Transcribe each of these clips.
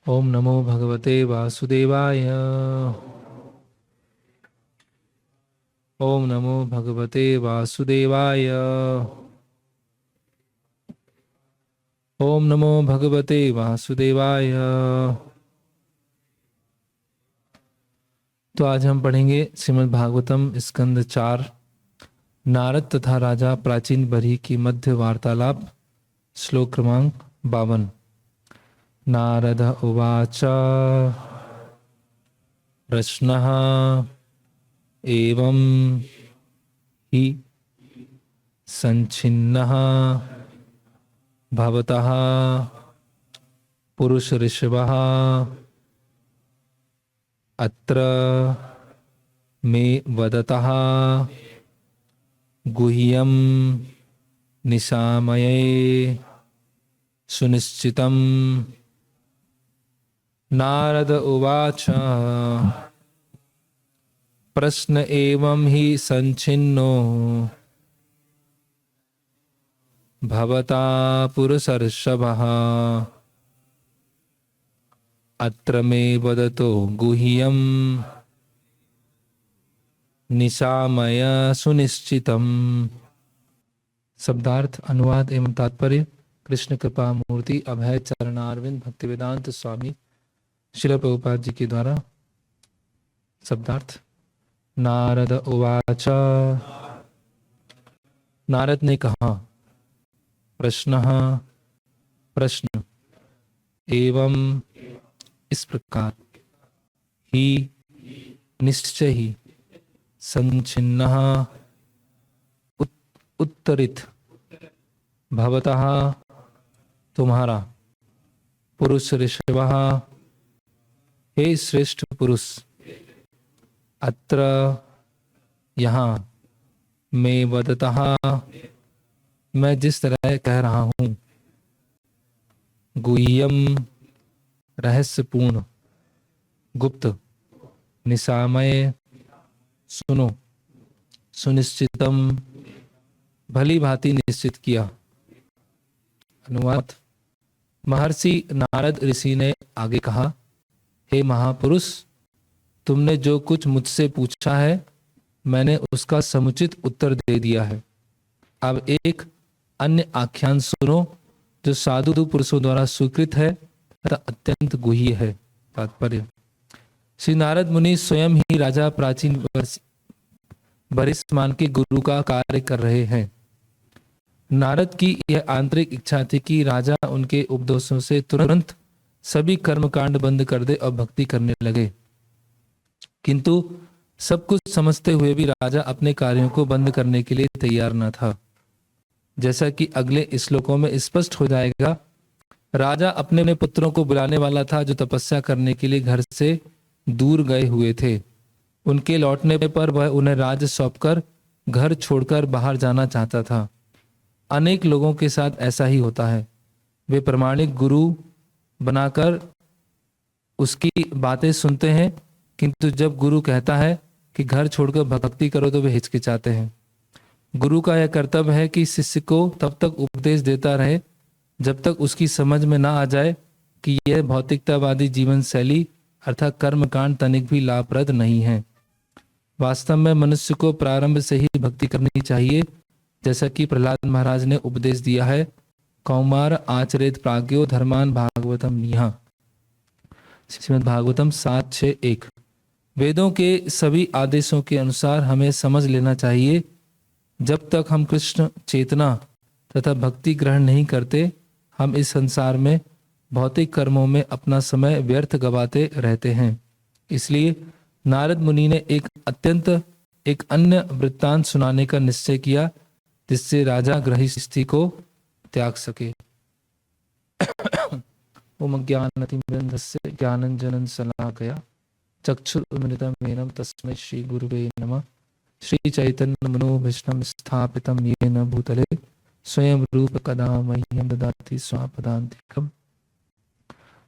ओम नमो भगवते वासुदेवाय। ओम नमो भगवते वासुदेवाय। ओम नमो भगवते वासुदेवाय। तो आज हम पढ़ेंगे श्रीमद् भागवतम स्कंद 4, नारद तथा राजा प्राचीन बरी की मध्य वार्तालाप, श्लोक क्रमांक 52। नारद उवाच प्रश्नः एवं हि संच्छिन्नः भवतः पुरुषऋषभः अत्र मे वदतः गुह्यं निशामये सुनिश्चितं। नारद उवाच प्रश्न एवं हि संच्छिन्नो भवता पुरुषर्षभः अत्र मे वदतो गुह्यं निशामय सुनिश्चितम्। शब्दार्थ, अनुवाद एवं तात्पर्य। कृष्ण कृपा मूर्ति अभय चरणारविंद भक्तिवेदांत स्वामी श्रील प्रभुपाद जी के द्वारा। शब्दार्थ। नारद उवाच, नारद ने कहा। प्रश्न, प्रश्न। एवं, इस प्रकार। ही, निश्चय ही। संच्छिन्नः, उत्तरित। भवतः, तुम्हारा। पुरुष ऋषभः, हे श्रेष्ठ पुरुष। अत्र, यहाँ। मैं वदतः, मैं जिस तरह कह रहा हूँ। गुह्यम, रहस्यपूर्ण, गुप्त। निशामय, सुनो। सुनिश्चितम, भली भांति निश्चित किया। अनुवाद। महर्षि नारद ऋषि ने आगे कहा, हे महापुरुष, तुमने जो कुछ मुझसे पूछा है मैंने उसका समुचित उत्तर दे दिया है। अब एक अन्य आख्यान सुनो जो साधु पुरुषों द्वारा स्वीकृत है तथा अत्यंत गुह्य है। तात्पर्य। श्री नारद मुनि स्वयं ही राजा प्राचीन बरिष्मान के गुरु का कार्य कर रहे हैं। नारद की यह आंतरिक इच्छा थी कि राजा उनके उपदेशों से तुरंत सभी कर्मकांड बंद कर दे और भक्ति करने लगे, किंतु सब कुछ समझते हुए भी राजा अपने कार्यों को बंद करने के लिए तैयार न था। जैसा कि अगले श्लोकों में स्पष्ट हो जाएगा, राजा अपने पुत्रों को बुलाने वाला था जो तपस्या करने के लिए घर से दूर गए हुए थे। उनके लौटने पर वह उन्हें राज्य सौंपकर घर छोड़कर बाहर जाना चाहता था। अनेक लोगों के साथ ऐसा ही होता है। वे प्रामाणिक गुरु बनाकर उसकी बातें सुनते हैं, किंतु जब गुरु कहता है कि घर छोड़कर भक्ति करो तो वे हिचकिचाते हैं। गुरु का यह कर्तव्य है कि शिष्य को तब तक उपदेश देता रहे जब तक उसकी समझ में ना आ जाए कि यह भौतिकतावादी जीवन शैली अर्थात कर्मकांड तनिक भी लाभप्रद नहीं है। वास्तव में मनुष्य को प्रारंभ से ही भक्ति करनी चाहिए, जैसा कि प्रहलाद महाराज ने उपदेश दिया है। कौमार आचरेत प्राज्ञो धर्मान भागवतम नीहा। श्रीमद् भागवतम 7:6-1। वेदों के सभी आदेशों के अनुसार हमें समझ लेना चाहिए, जब तक हम कृष्ण चेतना तथा भक्ति ग्रहण नहीं करते हम इस संसार में भौतिक कर्मों में अपना समय व्यर्थ गवाते रहते हैं। इसलिए नारद मुनि ने एक अन्य वृत्तांत सुनाने का निश्चय किया, जिससे राजा गृहस्थी को त्याग सके। ओम ज्ञानतिमिरन्धस्य ज्ञानंजनं शलाकया चक्षुरुन्मिलितं येन तस्मै श्री गुरुवे नमः। श्री चैतन्य मनोभीष्टं स्थापितं येन भूतले स्वयं रूप कदा मह्यं ददाति स्वापदान्तिकम्।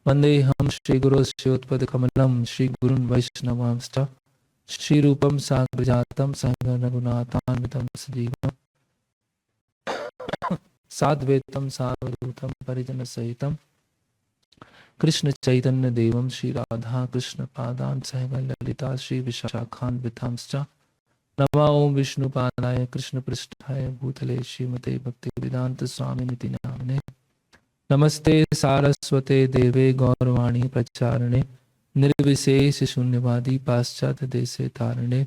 वन्देऽहं श्रीगुरोश्रीयुतपदकमलं श्रीगुरून् वैष्णवांश्च श्रीरूपं साग्रजातं सगणरघुनाथान्वितं सजीवम् साद्वैतं सावधूतं परिजनसहितं कृष्ण चैतन्य देवम श्री राधा कृष्ण पादान सहग ललिता श्री विशाखान विथांश्च नमा ओम विष्णुपादाय कृष्ण पृष्ठाय भूतले श्रीमते भक्ति वेदांत स्वामी निति नामिने नमस्ते सारस्वते देवे गौरवाणी प्रचारणे निर्विशेष शून्यवादी पाश्चात्य देशे तारणे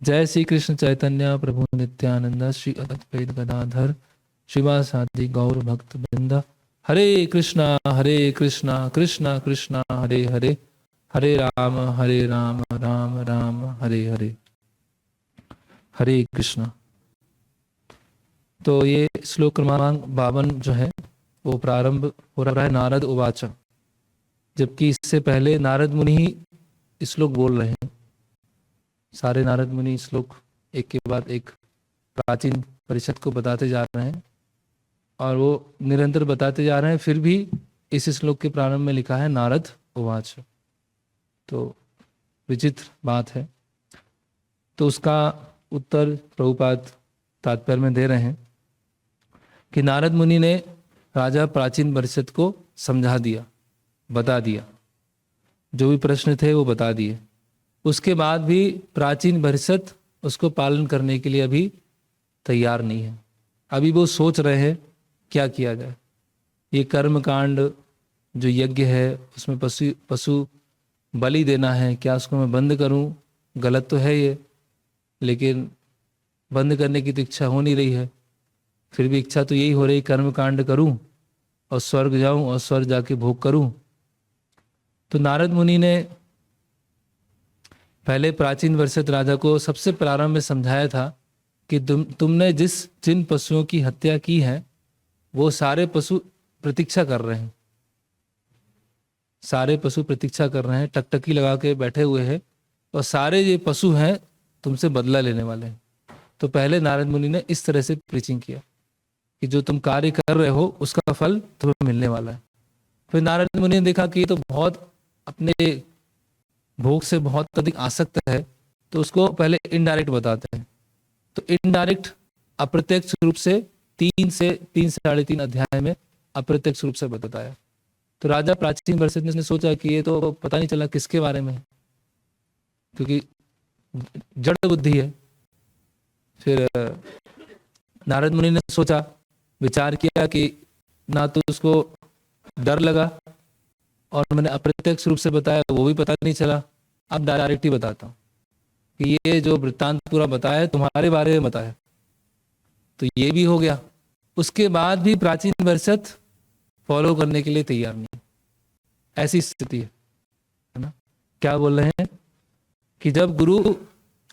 जय श्री कृष्ण चैतन्य प्रभु नित्यानंद श्री अद्वैत गदाधर शिवासादि गौर भक्त वृंद हरे कृष्णा कृष्णा कृष्णा हरे हरे हरे राम राम राम हरे हरे हरे कृष्णा। तो ये श्लोक क्रमांक 52 जो है वो प्रारंभ हो रहा है नारद उवाच, जबकि इससे पहले नारद मुनि ही श्लोक बोल रहे हैं। सारे नारद मुनि श्लोक एक के बाद एक प्राचीन परिषद को बताते जा रहे हैं और वो निरंतर बताते जा रहे हैं। फिर भी इस श्लोक के प्रारंभ में लिखा है नारद उवाच, तो विचित्र बात है। तो उसका उत्तर प्रभुपाद तात्पर्य में दे रहे हैं कि नारद मुनि ने राजा प्राचीन परिषद को समझा दिया, बता दिया, जो भी प्रश्न थे वो बता दिए। उसके बाद भी प्राचीन परिषद उसको पालन करने के लिए अभी तैयार नहीं है। अभी वो सोच रहे हैं क्या किया जाए। ये कर्म कांड जो यज्ञ है उसमें पशु बलि देना है, क्या उसको मैं बंद करूं? गलत तो है ये, लेकिन बंद करने की तो इच्छा हो नहीं रही है। फिर भी इच्छा तो यही हो रही कर्म कांड करूं और स्वर्ग जाऊं और स्वर्ग जाके भोग करूं। तो नारद मुनि ने पहले प्राचीन वर्षित राजा को सबसे प्रारंभ में समझाया था कि तुमने जिन पशुओं की हत्या की है वो सारे पशु प्रतीक्षा कर रहे हैं, सारे पशु प्रतीक्षा कर रहे हैं, टकटकी लगा के बैठे हुए हैं और सारे ये पशु हैं तुमसे बदला लेने वाले हैं। तो पहले नारद मुनि ने इस तरह से प्रीचिंग किया कि जो तुम कार्य कर रहे हो उसका फल तुम्हें मिलने वाला है। फिर नारद मुनि ने देखा कि ये तो बहुत अपने भोग से बहुत अधिक आसक्त है, तो उसको पहले इनडायरेक्ट बताते हैं। तो इनडायरेक्ट अप्रत्यक्ष रूप से 3 से 3.5 अध्याय में अप्रत्यक्ष रूप से बताया। तो राजा प्राचीन वर्षित ने सोचा कि ये तो पता नहीं चला किसके बारे में, क्योंकि जड़ बुद्धि है। फिर नारद मुनि ने सोचा, विचार किया कि ना तो उसको डर लगा और मैंने अप्रत्यक्ष रूप से बताया वो भी पता नहीं चला, अब डायरेक्ट ही बताता हूँ कि ये जो वृत्तांत पूरा बताया तुम्हारे बारे में बताया। तो ये भी हो गया। उसके बाद भी प्राचीन वर्षित फॉलो करने के लिए तैयार नहीं। ऐसी स्थिति है ना। क्या बोल रहे हैं कि जब गुरु,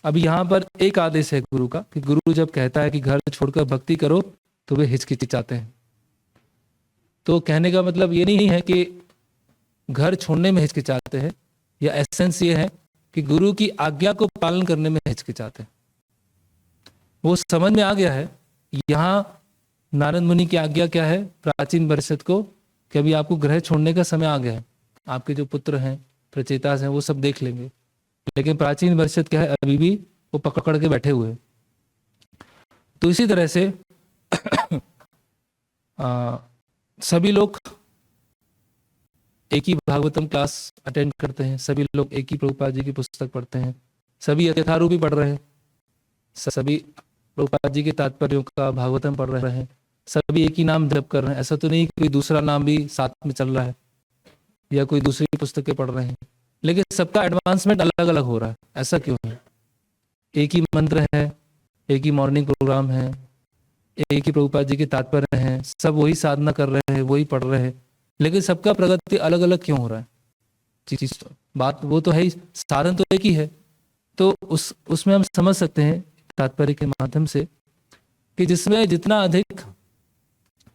अब यहाँ पर एक आदेश है गुरु का कि गुरु जब कहता है कि घर छोड़कर भक्ति करो तो वे हिचकिचाते हैं। तो कहने का मतलब ये नहीं है कि घर छोड़ने में हिचकिचाते हैं, या एसेंस ये है कि गुरु की आज्ञा को पालन करने में हिचकिचाते हैं। वो समझ में आ गया है। यहाँ नारद मुनि की आज्ञा क्या है प्राचीन परिषद को कि अभी आपको ग्रह छोड़ने का समय आ गया है, आपके जो पुत्र हैं प्रचेतास हैं वो सब देख लेंगे, लेकिन प्राचीन परिषद क्या है अभी भी वो पकड़ के बैठे हुए हैं। तो इसी तरह से सभी लोग एक ही भागवतम क्लास अटेंड करते हैं, सभी लोग एक ही प्रभुपाद जी की पुस्तक पढ़ते हैं, सभी यथारूपी पढ़ रहे हैं, सभी प्रभुपाद जी के तात्पर्यों का भागवतम पढ़ रहे हैं, सभी एक ही नाम जप कर रहे हैं। ऐसा तो नहीं कोई दूसरा नाम भी साथ में चल रहा है या कोई दूसरी पुस्तकें पढ़ रहे हैं, लेकिन सबका एडवांसमेंट अलग अलग हो रहा है। ऐसा क्यों है? एक ही मंत्र है, एक ही मॉर्निंग प्रोग्राम है, एक ही प्रभुपाद जी के तात्पर्य हैं, सब वही साधना कर रहे हैं, वही पढ़ रहे हैं, लेकिन सबका प्रगति अलग अलग क्यों हो रहा है? चीज बात वो तो है ही, साधन तो एक ही है। तो उसमें हम समझ सकते हैं तात्पर्य के माध्यम से कि जिसमें जितना अधिक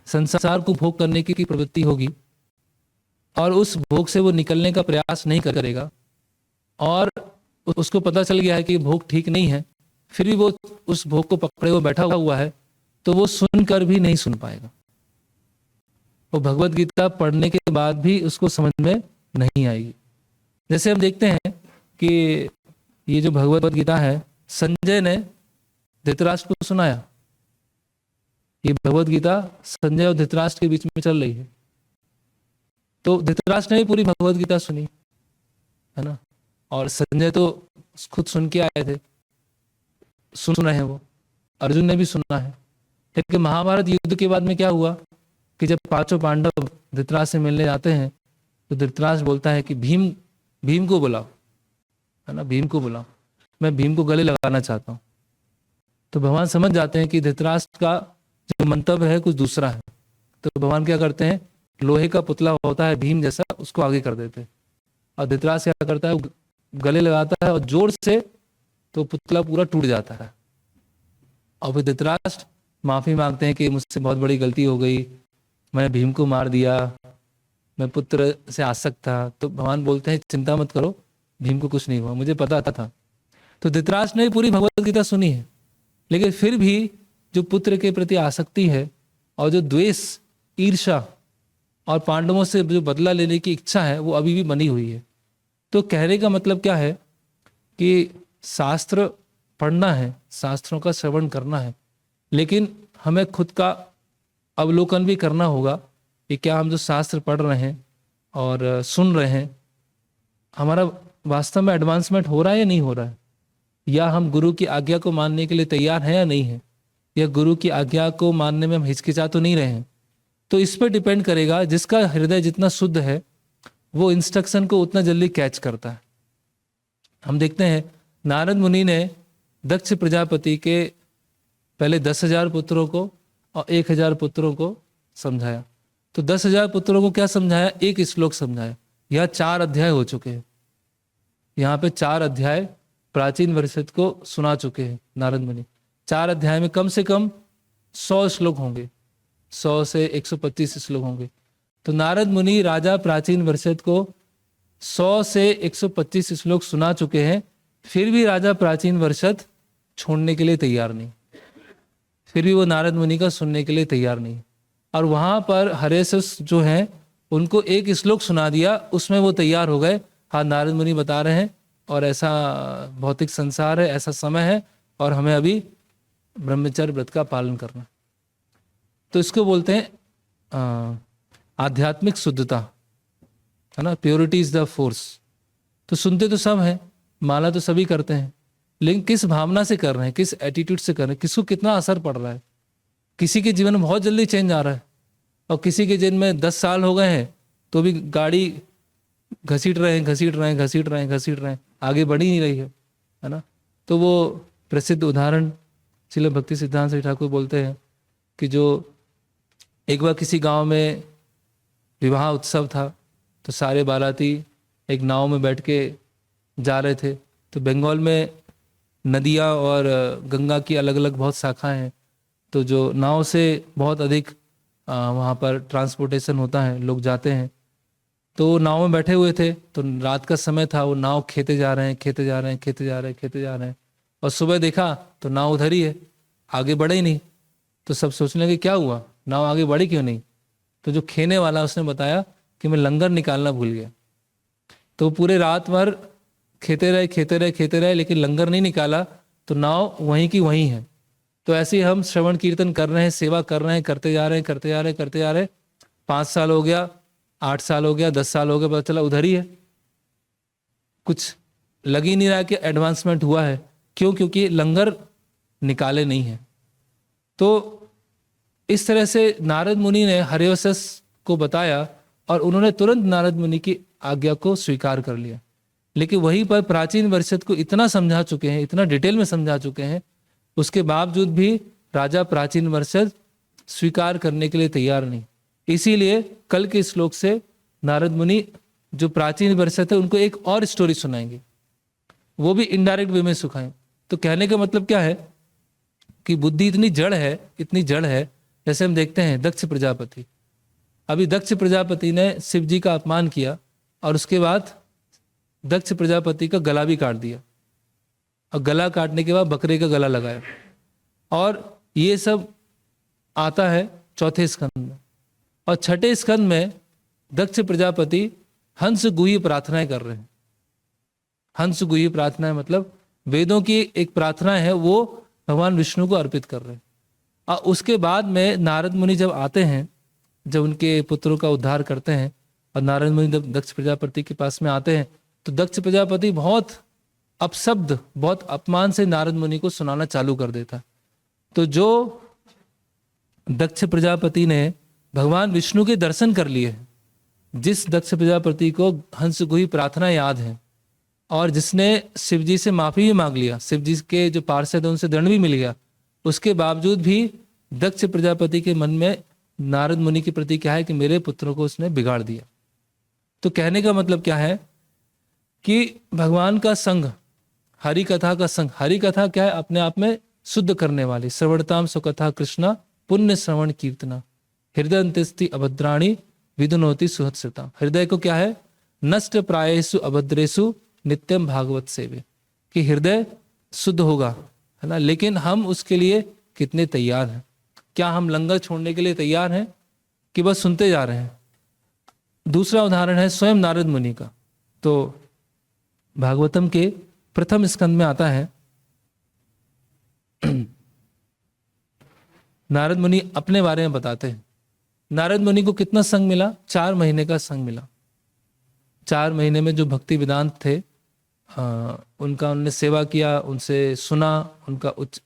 संसार को भोग करने की प्रवृत्ति होगी और उस भोग से वो निकलने का प्रयास नहीं करेगा और उसको पता चल गया है कि भोग ठीक नहीं है, फिर भी वो उस भोग को पकड़े हुए बैठा हुआ है, तो वो सुनकर भी नहीं सुन पाएगा। वो भगवत गीता पढ़ने के बाद भी उसको समझ में नहीं आएगी। जैसे हम देखते हैं कि ये जो भगवत गीता है संजय ने धृतराष्ट्र को सुनाया। ये भगवत गीता संजय और धृतराष्ट्र के बीच में चल रही है। तो धृतराष्ट्र ने भी पूरी भगवत गीता सुनी, है ना, और संजय तो खुद सुन के आए थे, सुन रहे हैं वो, अर्जुन ने भी सुना है। लेकिन महाभारत युद्ध के बाद में क्या हुआ कि जब पांचों पांडव धृतराष्ट्र से मिलने जाते हैं तो धृतराष्ट्र बोलता है कि भीम को बुलाओ, है ना, भीम को बुलाओ, मैं भीम को गले लगाना चाहता हूँ। तो भगवान समझ जाते हैं कि धृतराष्ट्र का जो मंतव्य है कुछ दूसरा है। तो भगवान क्या करते हैं, लोहे का पुतला होता है भीम जैसा, उसको आगे कर देते हैं, और धृतराष्ट्र क्या करता है, गले लगाता है और जोर से, तो पुतला पूरा टूट जाता है। और फिर धृतराष्ट्र माफी मांगते हैं कि मुझसे बहुत बड़ी गलती हो गई, मैंने भीम को मार दिया, मैं पुत्र से आसक्त था। तो भगवान बोलते हैं चिंता मत करो, भीम को कुछ नहीं हुआ, मुझे पता था। तो धृतराष्ट्र ने पूरी भगवत गीता सुनी है, लेकिन फिर भी जो पुत्र के प्रति आसक्ति है और जो द्वेष, ईर्ष्या और पांडवों से जो बदला लेने की इच्छा है वो अभी भी बनी हुई है। तो कहने का मतलब क्या है कि शास्त्र पढ़ना है, शास्त्रों का श्रवण करना है, लेकिन हमें खुद का अवलोकन भी करना होगा कि क्या हम जो शास्त्र पढ़ रहे हैं और सुन रहे हैं, हमारा वास्तव में एडवांसमेंट हो रहा है या नहीं हो रहा है, या हम गुरु की आज्ञा को मानने के लिए तैयार हैं या नहीं है, या गुरु की आज्ञा को मानने में हम हिचकिचा तो नहीं रहे हैं। तो इस पर डिपेंड करेगा। जिसका हृदय जितना शुद्ध है वो इंस्ट्रक्शन को उतना जल्दी कैच करता है। हम देखते हैं नारद मुनि ने दक्ष प्रजापति के पहले 10,000 पुत्रों को और 1,000 पुत्रों को समझाया। तो 10,000 पुत्रों को क्या समझाया, एक श्लोक समझाया। यह 4 अध्याय हो चुके हैं, यहाँ पे 4 अध्याय प्राचीन वर्षित को सुना चुके हैं नारद मुनि। 4 अध्याय में कम से कम 100 श्लोक होंगे, 100 से 125 श्लोक होंगे। तो नारद मुनि राजा प्राचीन वर्षित को 100 से 125 श्लोक सुना चुके हैं, फिर भी राजा प्राचीन वर्षित छोड़ने के लिए तैयार नहीं, फिर भी वो नारद मुनि का सुनने के लिए तैयार नहीं। और वहां पर हरेशस जो हैं उनको एक श्लोक सुना दिया, उसमें वो तैयार हो गए, हाँ नारद मुनि बता रहे हैं और ऐसा भौतिक संसार है, ऐसा समय है और हमें अभी ब्रह्मचर्य व्रत का पालन करना। तो इसको बोलते हैं आध्यात्मिक शुद्धता, है ना, प्योरिटी इज द फोर्स। तो सुनते तो सब हैं, माला तो सभी करते हैं, लेकिन किस भावना से कर रहे हैं, किस एटीट्यूड से कर रहे हैं, किसको कितना असर पड़ रहा है। किसी के जीवन में बहुत जल्दी चेंज आ रहा है और किसी के जीवन में 10 साल हो गए हैं तो भी गाड़ी घसीट रहे हैं, आगे बढ़ ही नहीं रही है ना। तो वो प्रसिद्ध उदाहरण श्रील भक्ति सिद्धांत श्री ठाकुर बोलते हैं कि जो एक बार किसी गांव में विवाह उत्सव था, तो सारे बाराती एक नाव में बैठ के जा रहे थे। तो बंगाल में नदियाँ और गंगा की अलग अलग बहुत शाखाएं हैं, तो जो नाव से बहुत अधिक वहाँ पर ट्रांसपोर्टेशन होता है, लोग जाते हैं। तो नाव में बैठे हुए थे, तो रात का समय था, वो नाव खेते जा रहे हैं और सुबह देखा तो नाव उधर ही है, आगे बढ़े ही नहीं। तो सब सोचने लगे क्या हुआ, नाव आगे बढ़ी क्यों नहीं। तो जो खेने वाला उसने बताया कि मैं लंगर निकालना भूल गया। तो पूरे रात भर खेते रहे लेकिन लंगर नहीं निकाला, तो नाव वहीं की वहीं है। तो ऐसे ही हम श्रवण कीर्तन कर रहे हैं, सेवा कर रहे हैं, करते जा रहे हैं। 5 साल हो गया, 8 साल हो गया, 10 साल हो गया, पता चला उधर ही है, कुछ लग ही नहीं रहा कि एडवांसमेंट हुआ है। क्यों? क्योंकि लंगर निकाले नहीं है। तो इस तरह से नारद मुनि ने हरिवंश को बताया और उन्होंने तुरंत नारद मुनि की आज्ञा को स्वीकार कर लिया। लेकिन वहीं पर प्राचीन वर्षित को इतना समझा चुके हैं, इतना डिटेल में समझा चुके हैं, उसके बावजूद भी राजा प्राचीन वर्षित स्वीकार करने के लिए तैयार नहीं। इसीलिए कल के श्लोक से नारद मुनि जो प्राचीन वर्षित है उनको एक और स्टोरी सुनाएंगे, वो भी इनडायरेक्ट वे में सुखाएं। तो कहने का मतलब क्या है कि बुद्धि इतनी जड़ है, जैसे हम देखते हैं दक्ष प्रजापति। अभी दक्ष प्रजापति ने शिव जी का अपमान किया और उसके बाद दक्ष प्रजापति का गला भी काट दिया, और गला काटने के बाद बकरे का गला लगाया। और ये सब आता है 4थे स्कंद में। और 6ठे स्कंद में दक्ष प्रजापति हंस गुही प्रार्थनाएं कर रहे हैं। हंस गुही प्रार्थनाएं मतलब वेदों की एक प्रार्थना है, वो भगवान विष्णु को अर्पित कर रहे हैं। और उसके बाद में नारद मुनि जब आते हैं, जब उनके पुत्रों का उद्धार करते हैं, और नारद मुनि जब दक्ष प्रजापति के पास में आते हैं तो दक्ष प्रजापति बहुत अपशब्द, बहुत अपमान से नारद मुनि को सुनाना चालू कर देता। तो जो दक्ष प्रजापति ने भगवान विष्णु के दर्शन कर लिए, जिस दक्ष प्रजापति को हंस गुही प्रार्थना याद है और जिसने शिव जी से माफी भी मांग लिया, शिव जी के जो पार्षद उनसे दंड भी मिल गया, उसके बावजूद भी दक्ष प्रजापति के मन में नारद मुनि के प्रति क्या है कि मेरे पुत्रों को उसने बिगाड़ दिया। तो कहने का मतलब क्या है कि भगवान का संग, हरि कथा का संग, हरि कथा क्या है, अपने आप में शुद्ध करने वाली, श्रवणताम सुकथा कृष्णा पुण्य श्रवण कीर्तना हृदय अंत्यस्ति अभद्राणी विदुनोति सुहृता। हृदय को क्या है, नष्ट प्रायेषु अभद्रेषु नित्यम भागवत सेवे, कि हृदय शुद्ध होगा, है ना, लेकिन हम उसके लिए कितने तैयार हैं? क्या हम लंगर छोड़ने के लिए तैयार हैं कि बस सुनते जा रहे हैं? दूसरा उदाहरण है स्वयं नारद मुनि का। तो भागवतम के प्रथम स्कंद में आता है, नारद मुनि अपने बारे में बताते हैं। नारद मुनि को कितना संग मिला? 4 महीने का संग मिला। 4 महीने में जो भक्ति वेदांत थे उनका उन्होंने सेवा किया, उनसे सुना,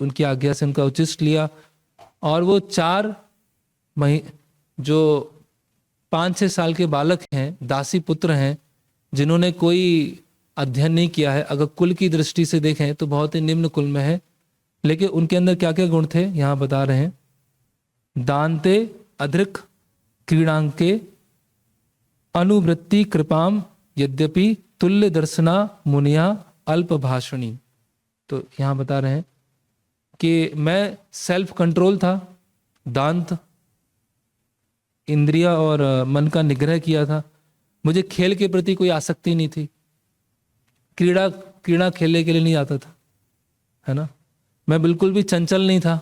उनकी आज्ञा से उनका उच्चिष्ट लिया। और वो 4 महीने जो 5-6 साल के बालक हैं, दासी पुत्र हैं, जिन्होंने कोई अध्ययन नहीं किया है, अगर कुल की दृष्टि से देखें तो बहुत ही निम्न कुल में है, लेकिन उनके अंदर क्या क्या गुण थे यहाँ बता रहे हैं। दान्ते अधृक क्रीड़ांके अनुवृत्ति कृपाम यद्यपि तुल्य दर्शना मुनिया अल्प भाषणी। तो यहाँ बता रहे हैं कि मैं सेल्फ कंट्रोल था, दांत इंद्रिया और मन का निग्रह किया था, मुझे खेल के प्रति कोई आसक्ति नहीं थी, क्रीड़ा खेलने के लिए नहीं आता था, है ना, मैं बिल्कुल भी चंचल नहीं था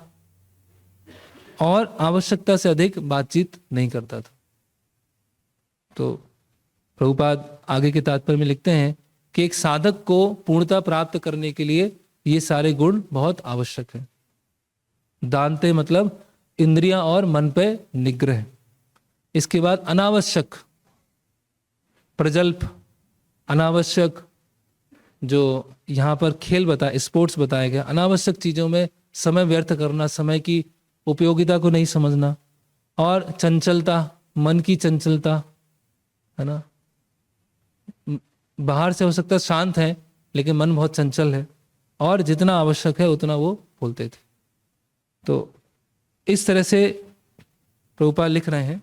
और आवश्यकता से अधिक बातचीत नहीं करता था। तो प्रभुपाद आगे के तात्पर्य में लिखते हैं कि एक साधक को पूर्णता प्राप्त करने के लिए ये सारे गुण बहुत आवश्यक है। दान्ते मतलब इंद्रियां और मन पे निग्रह। इसके बाद अनावश्यक प्रजल्प, अनावश्यक जो यहाँ पर खेल बताया, स्पोर्ट्स बताया गया, अनावश्यक चीजों में समय व्यर्थ करना, समय की उपयोगिता को नहीं समझना। और चंचलता, मन की चंचलता, है ना, बाहर से हो सकता है शांत है लेकिन मन बहुत चंचल है, और जितना आवश्यक है उतना वो बोलते थे। तो इस तरह से प्रभुपाद लिख रहे हैं,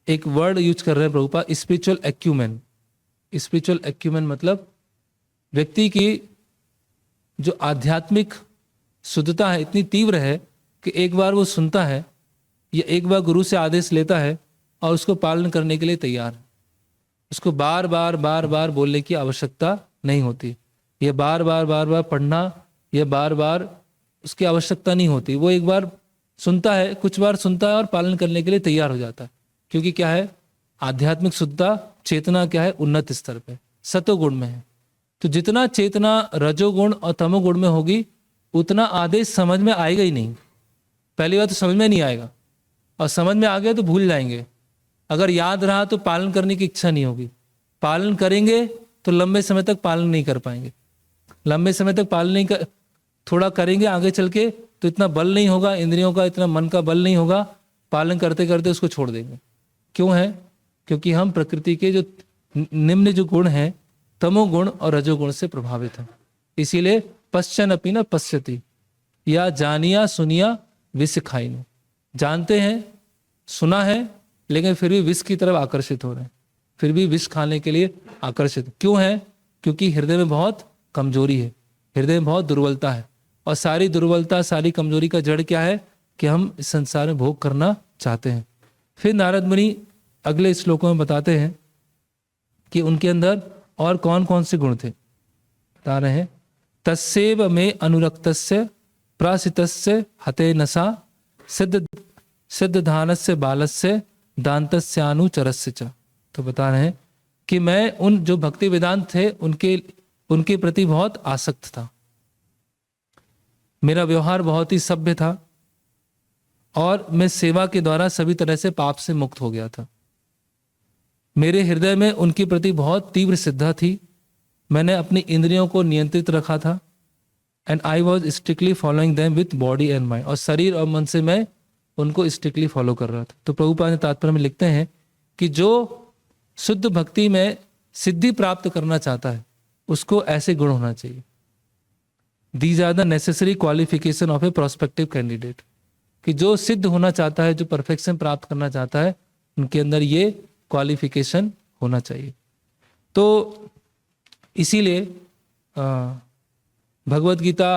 एक वर्ड यूज कर रहे हैं Prabhupada, spiritual acumen. Spiritual acumen मतलब व्यक्ति की जो आध्यात्मिक शुद्धता है इतनी तीव्र है कि एक बार वो सुनता है या एक बार गुरु से आदेश लेता है और उसको पालन करने के लिए तैयार है। उसको बार बार बोलने की आवश्यकता नहीं होती, ये बार बार पढ़ना, ये बार बार उसकी आवश्यकता नहीं होती। वो एक बार सुनता है, कुछ बार सुनता है और पालन करने के लिए तैयार हो जाता है। क्योंकि क्या है, आध्यात्मिक शुद्धता, चेतना क्या है, उन्नत स्तर पे सतोगुण में है। तो जितना चेतना रजोगुण और तमोगुण में होगी उतना आदेश समझ में आएगा ही नहीं। पहली बात तो समझ में नहीं आएगा, और समझ में आ गया तो भूल जाएंगे। अगर याद रहा तो पालन करने की इच्छा नहीं होगी। पालन करेंगे तो लंबे समय तक पालन नहीं कर पाएंगे। लंबे समय तक पालन नहीं कर, थोड़ा करेंगे आगे चल के तो इतना बल नहीं होगा, इंद्रियों का इतना मन का बल नहीं होगा, पालन करते करते उसको छोड़ देंगे। क्यों है? क्योंकि हम प्रकृति के जो निम्न जो गुण हैं, तमोगुण और रजोगुण से प्रभावित हैं। इसीलिए पश्चन अपी न पश्यति, या जानिया सुनिया विष खाइनु। जानते हैं, सुना है, लेकिन फिर भी विष की तरफ आकर्षित हो रहे हैं, फिर भी विष खाने के लिए आकर्षित। क्यों है? क्योंकि हृदय में बहुत कमजोरी है, हृदय में बहुत दुर्बलता है। और सारी दुर्बलता, सारी कमजोरी का जड़ क्या है कि हम इस संसार में भोग करना चाहते हैं। फिर नारद मुनि अगले श्लोकों में बताते हैं कि उनके अंदर और कौन कौन से गुण थे। बता रहे हैं, तस्सेव में अनुरक्तस्य प्रासितस्य हते नसा सिद्ध धानस्य बालस्य दांतस्यानुचरस्य च। तो बता रहे हैं कि मैं उन जो भक्ति वेदांत थे उनके प्रति बहुत आसक्त था। मेरा व्यवहार बहुत ही सभ्य था और मैं सेवा के द्वारा सभी तरह से पाप से मुक्त हो गया था। मेरे हृदय में उनके प्रति बहुत तीव्र श्रद्धा थी। मैंने अपनी इंद्रियों को नियंत्रित रखा था। And I was strictly following them with body and mind, और शरीर और मन से मैं उनको स्ट्रिक्टली फॉलो कर रहा था। तो प्रभुपाद ने तात्पर्य में लिखते हैं कि जो शुद्ध भक्ति में सिद्धि प्राप्त करना चाहता है उसको ऐसे गुण होना चाहिए। These are the necessary qualification of a prospective candidate, कि जो सिद्ध होना चाहता है, जो परफेक्शन प्राप्त करना चाहता है, उनके अंदर ये क्वालिफिकेशन होना चाहिए। तो इसीलिए भगवत गीता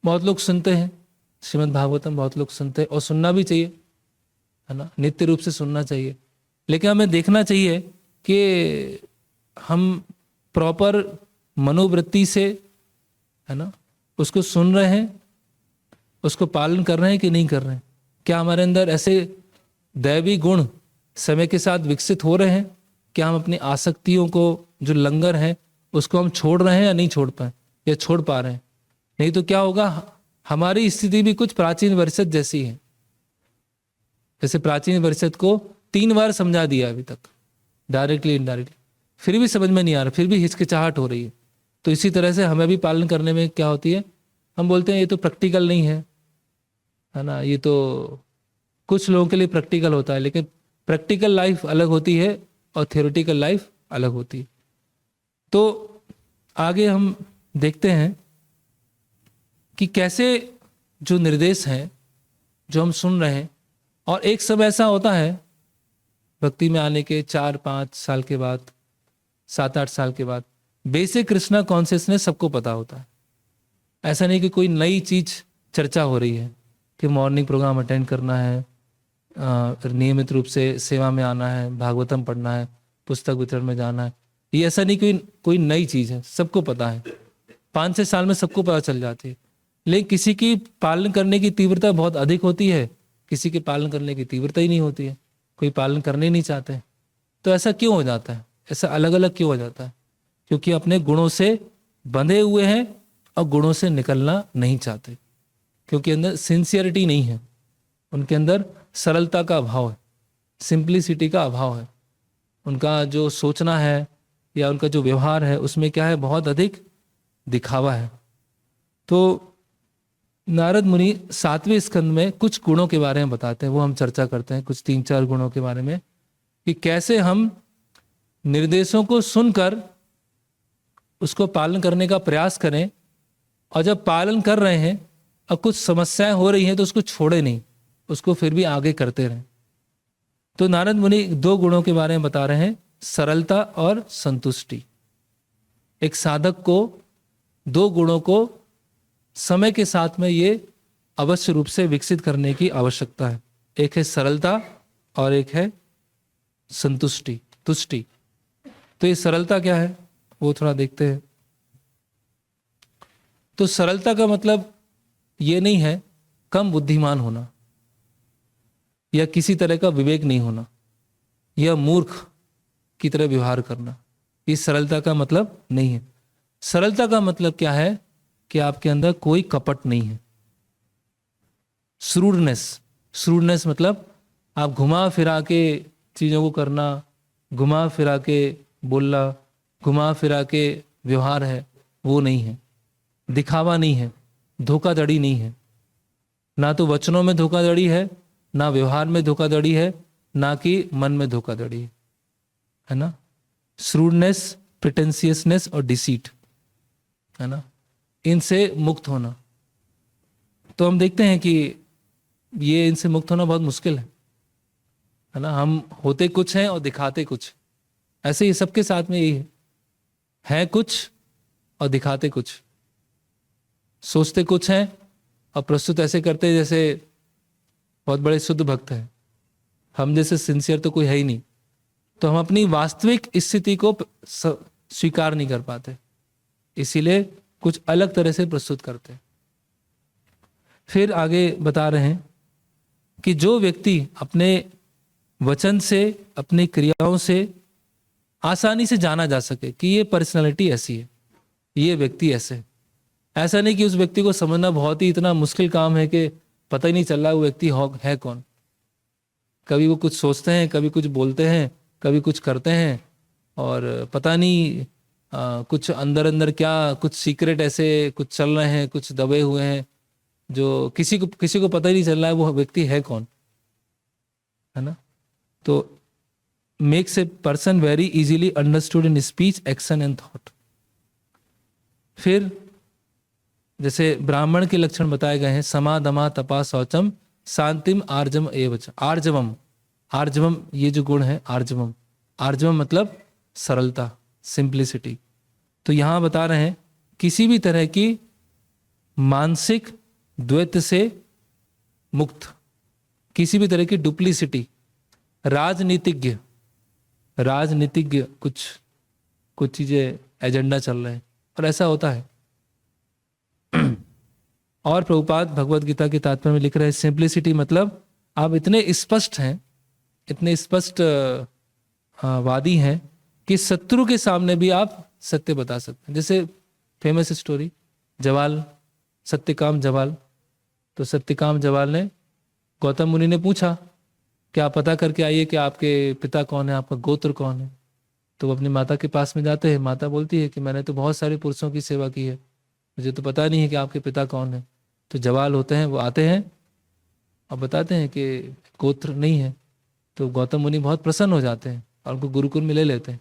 बहुत लोग सुनते हैं, श्रीमद् भागवतम बहुत लोग सुनते हैं, और सुनना भी चाहिए, है ना, नित्य रूप से सुनना चाहिए। लेकिन हमें देखना चाहिए कि हम प्रॉपर मनोवृत्ति से, है ना, उसको सुन रहे हैं, उसको पालन कर रहे हैं कि नहीं कर रहे हैं। क्या हमारे अंदर ऐसे दैवी गुण समय के साथ विकसित हो रहे हैं? क्या हम अपनी आसक्तियों को, जो लंगर है, उसको हम छोड़ रहे हैं या नहीं छोड़ पाए, या छोड़ पा रहे हैं? नहीं तो क्या होगा, हमारी स्थिति भी कुछ प्राचीन वर्षद जैसी है। जैसे प्राचीन वर्षद को 3 बार समझा दिया अभी तक, डायरेक्टली इनडायरेक्टली, फिर भी समझ में नहीं आ रहा, फिर भी हिचकिचाहट हो रही है। तो इसी तरह से हमें भी पालन करने में क्या होती है, हम बोलते हैं ये तो प्रैक्टिकल नहीं है ना, ये तो कुछ लोगों के लिए प्रैक्टिकल होता है, लेकिन प्रैक्टिकल लाइफ अलग होती है और थियोरेटिकल लाइफ अलग होती है। तो आगे हम देखते हैं कि कैसे जो निर्देश हैं जो हम सुन रहे हैं, और एक समय ऐसा होता है भक्ति में आने के 4-5 साल के बाद, 7-8 साल के बाद बेसिक कृष्णा कॉन्शियसनेस सबको पता होता है। ऐसा नहीं कि कोई नई चीज चर्चा हो रही है कि मॉर्निंग प्रोग्राम अटेंड करना है, नियमित रूप से सेवा में आना है, भागवतम पढ़ना है, पुस्तक वितरण में जाना है। ये ऐसा नहीं कोई नई चीज है, सबको पता है, 5-6 साल में सबको पता चल जाती है। लेकिन किसी की पालन करने की तीव्रता बहुत अधिक होती है, किसी के पालन करने की तीव्रता ही नहीं होती है, कोई पालन करने ही नहीं चाहते। तो ऐसा क्यों हो जाता है, ऐसा अलग अलग क्यों हो जाता है? क्योंकि अपने गुणों से बंधे हुए हैं और गुणों से निकलना नहीं चाहते, क्योंकि अंदर सिंसियरिटी नहीं है, उनके अंदर सरलता का अभाव है, सिंप्लिसिटी का अभाव है। उनका जो सोचना है या उनका जो व्यवहार है उसमें क्या है, बहुत अधिक दिखावा है। तो नारद मुनि 7वें स्कंद में कुछ गुणों के बारे में बताते हैं, वो हम चर्चा करते हैं, कुछ 3-4 गुणों के बारे में, कि कैसे हम निर्देशों को सुनकर उसको पालन करने का प्रयास करें, और जब पालन कर रहे हैं और कुछ समस्याएं हो रही हैं तो उसको छोड़े नहीं, उसको फिर भी आगे करते रहें। तो नारद मुनि 2 गुणों के बारे में बता रहे हैं, सरलता और संतुष्टि। एक साधक को 2 गुणों को समय के साथ में ये अवश्य रूप से विकसित करने की आवश्यकता है। एक है सरलता और एक है संतुष्टि, तुष्टि। तो ये सरलता क्या है वो थोड़ा देखते हैं। तो सरलता का मतलब ये नहीं है कम बुद्धिमान होना या किसी तरह का विवेक नहीं होना या मूर्ख की तरह व्यवहार करना, ये सरलता का मतलब नहीं है। सरलता का मतलब क्या है कि आपके अंदर कोई कपट नहीं है। श्रूडनेस मतलब आप घुमा फिरा के चीजों को करना, घुमा फिरा के बोलना, घुमा फिरा के व्यवहार है, वो नहीं है। दिखावा नहीं है, धोखाधड़ी नहीं है, ना तो वचनों में धोखाधड़ी है, ना व्यवहार में धोखाधड़ी है, ना कि मन में धोखाधड़ी है ना। श्रूडनेस, प्रिटेंशियसनेस और डिसीट, है ना, इनसे मुक्त होना। तो हम देखते हैं कि ये इनसे मुक्त होना बहुत मुश्किल है ना। हम होते कुछ हैं और दिखाते कुछ, ऐसे ही सबके साथ में यही है कुछ और दिखाते कुछ, सोचते कुछ हैं और प्रस्तुत ऐसे करते जैसे बहुत बड़े शुद्ध भक्त हैं। हम जैसे सिंसियर तो कोई है ही नहीं, तो हम अपनी वास्तविक स्थिति को स्वीकार नहीं कर पाते, इसीलिए कुछ अलग तरह से प्रस्तुत करते हैं। फिर आगे बता रहे हैं कि जो व्यक्ति अपने वचन से, अपनी क्रियाओं से आसानी से जाना जा सके कि ये पर्सनालिटी ऐसी है, ये व्यक्ति ऐसे, ऐसा नहीं कि उस व्यक्ति को समझना बहुत ही इतना मुश्किल काम है कि पता ही नहीं चल रहा वो व्यक्ति है कौन। कभी वो कुछ सोचते हैं, कभी कुछ बोलते हैं, कभी कुछ करते हैं और पता नहीं कुछ अंदर अंदर क्या कुछ सीक्रेट ऐसे कुछ चल रहे हैं, कुछ दबे हुए हैं जो किसी को पता ही नहीं चल रहा है वो व्यक्ति है कौन, है ना। तो makes a person very easily understood in speech, action and thought. फिर जैसे ब्राह्मण के लक्षण बताए गए हैं, समा दमा तपा शौचम शांतिम आर्जम एवच। आर्जवम, आर्जवम ये जो गुण है आर्जवम, आर्जवम मतलब सरलता, सिंप्लिसिटी। तो यहां बता रहे हैं किसी भी तरह की मानसिक द्वैत से मुक्त, किसी भी तरह की डुप्लीसिटी। राजनीतिज्ञ, राजनीतिज्ञ कुछ चीजें एजेंडा चल रहे हैं और ऐसा होता है। और प्रभुपाद भगवत गीता के तात्पर्य में लिख रहे हैं सिंप्लिसिटी मतलब आप इतने स्पष्ट हैं, इतने स्पष्ट वादी हैं कि शत्रु के सामने भी आप सत्य बता सकते हैं। जैसे फेमस स्टोरी जवाल, सत्यकाम जवाल। तो सत्यकाम जवाल ने गौतम मुनि ने पूछा कि आप पता करके आइए कि आपके पिता कौन है, आपका गोत्र कौन है। तो वो अपनी माता के पास में जाते हैं, माता बोलती है कि मैंने तो बहुत सारे पुरुषों की सेवा की है, मुझे तो पता नहीं है कि आपके पिता कौन है। तो जवाल होते हैं वो आते हैं और बताते हैं कि गोत्र नहीं है। तो गौतम मुनि बहुत प्रसन्न हो जाते हैं और उनको गुरुकुल में ले लेते हैं।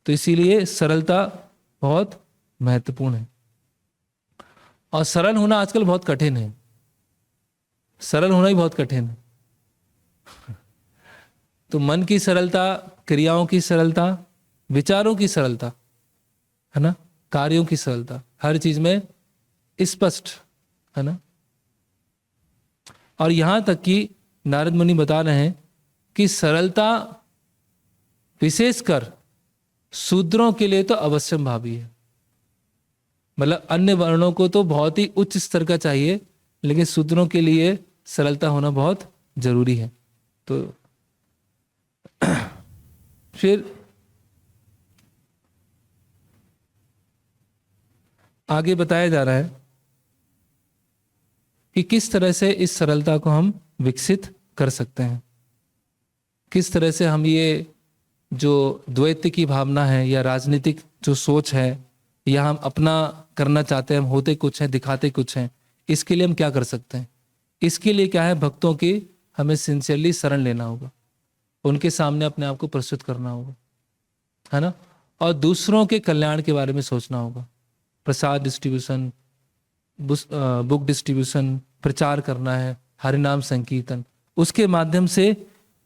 तो इसीलिए सरलता बहुत महत्वपूर्ण है और सरल होना आजकल बहुत कठिन है, सरल होना ही बहुत कठिन है। तो मन की सरलता, क्रियाओं की सरलता, विचारों की सरलता, है ना, कार्यों की सरलता, हर चीज में स्पष्ट, है ना। और यहां तक कि नारद मुनि बता रहे हैं कि सरलता विशेषकर शूद्रों के लिए तो अवश्यम भावी है। मतलब अन्य वर्णों को तो बहुत ही उच्च स्तर का चाहिए, लेकिन शूद्रों के लिए सरलता होना बहुत जरूरी है। तो फिर आगे बताया जा रहा है कि किस तरह से इस सरलता को हम विकसित कर सकते हैं, किस तरह से हम ये जो द्वैत की भावना है या राजनीतिक जो सोच है या हम अपना करना चाहते हैं, हम होते कुछ हैं दिखाते कुछ हैं, इसके लिए हम क्या कर सकते हैं। इसके लिए क्या है, भक्तों की हमें सिंसियरली शरण लेना होगा, उनके सामने अपने आप को प्रस्तुत करना होगा, है ना। और दूसरों के कल्याण के बारे में सोचना होगा। प्रसाद डिस्ट्रीब्यूशन, बुक डिस्ट्रीब्यूशन, प्रचार करना है, हरिनाम संकीर्तन, उसके माध्यम से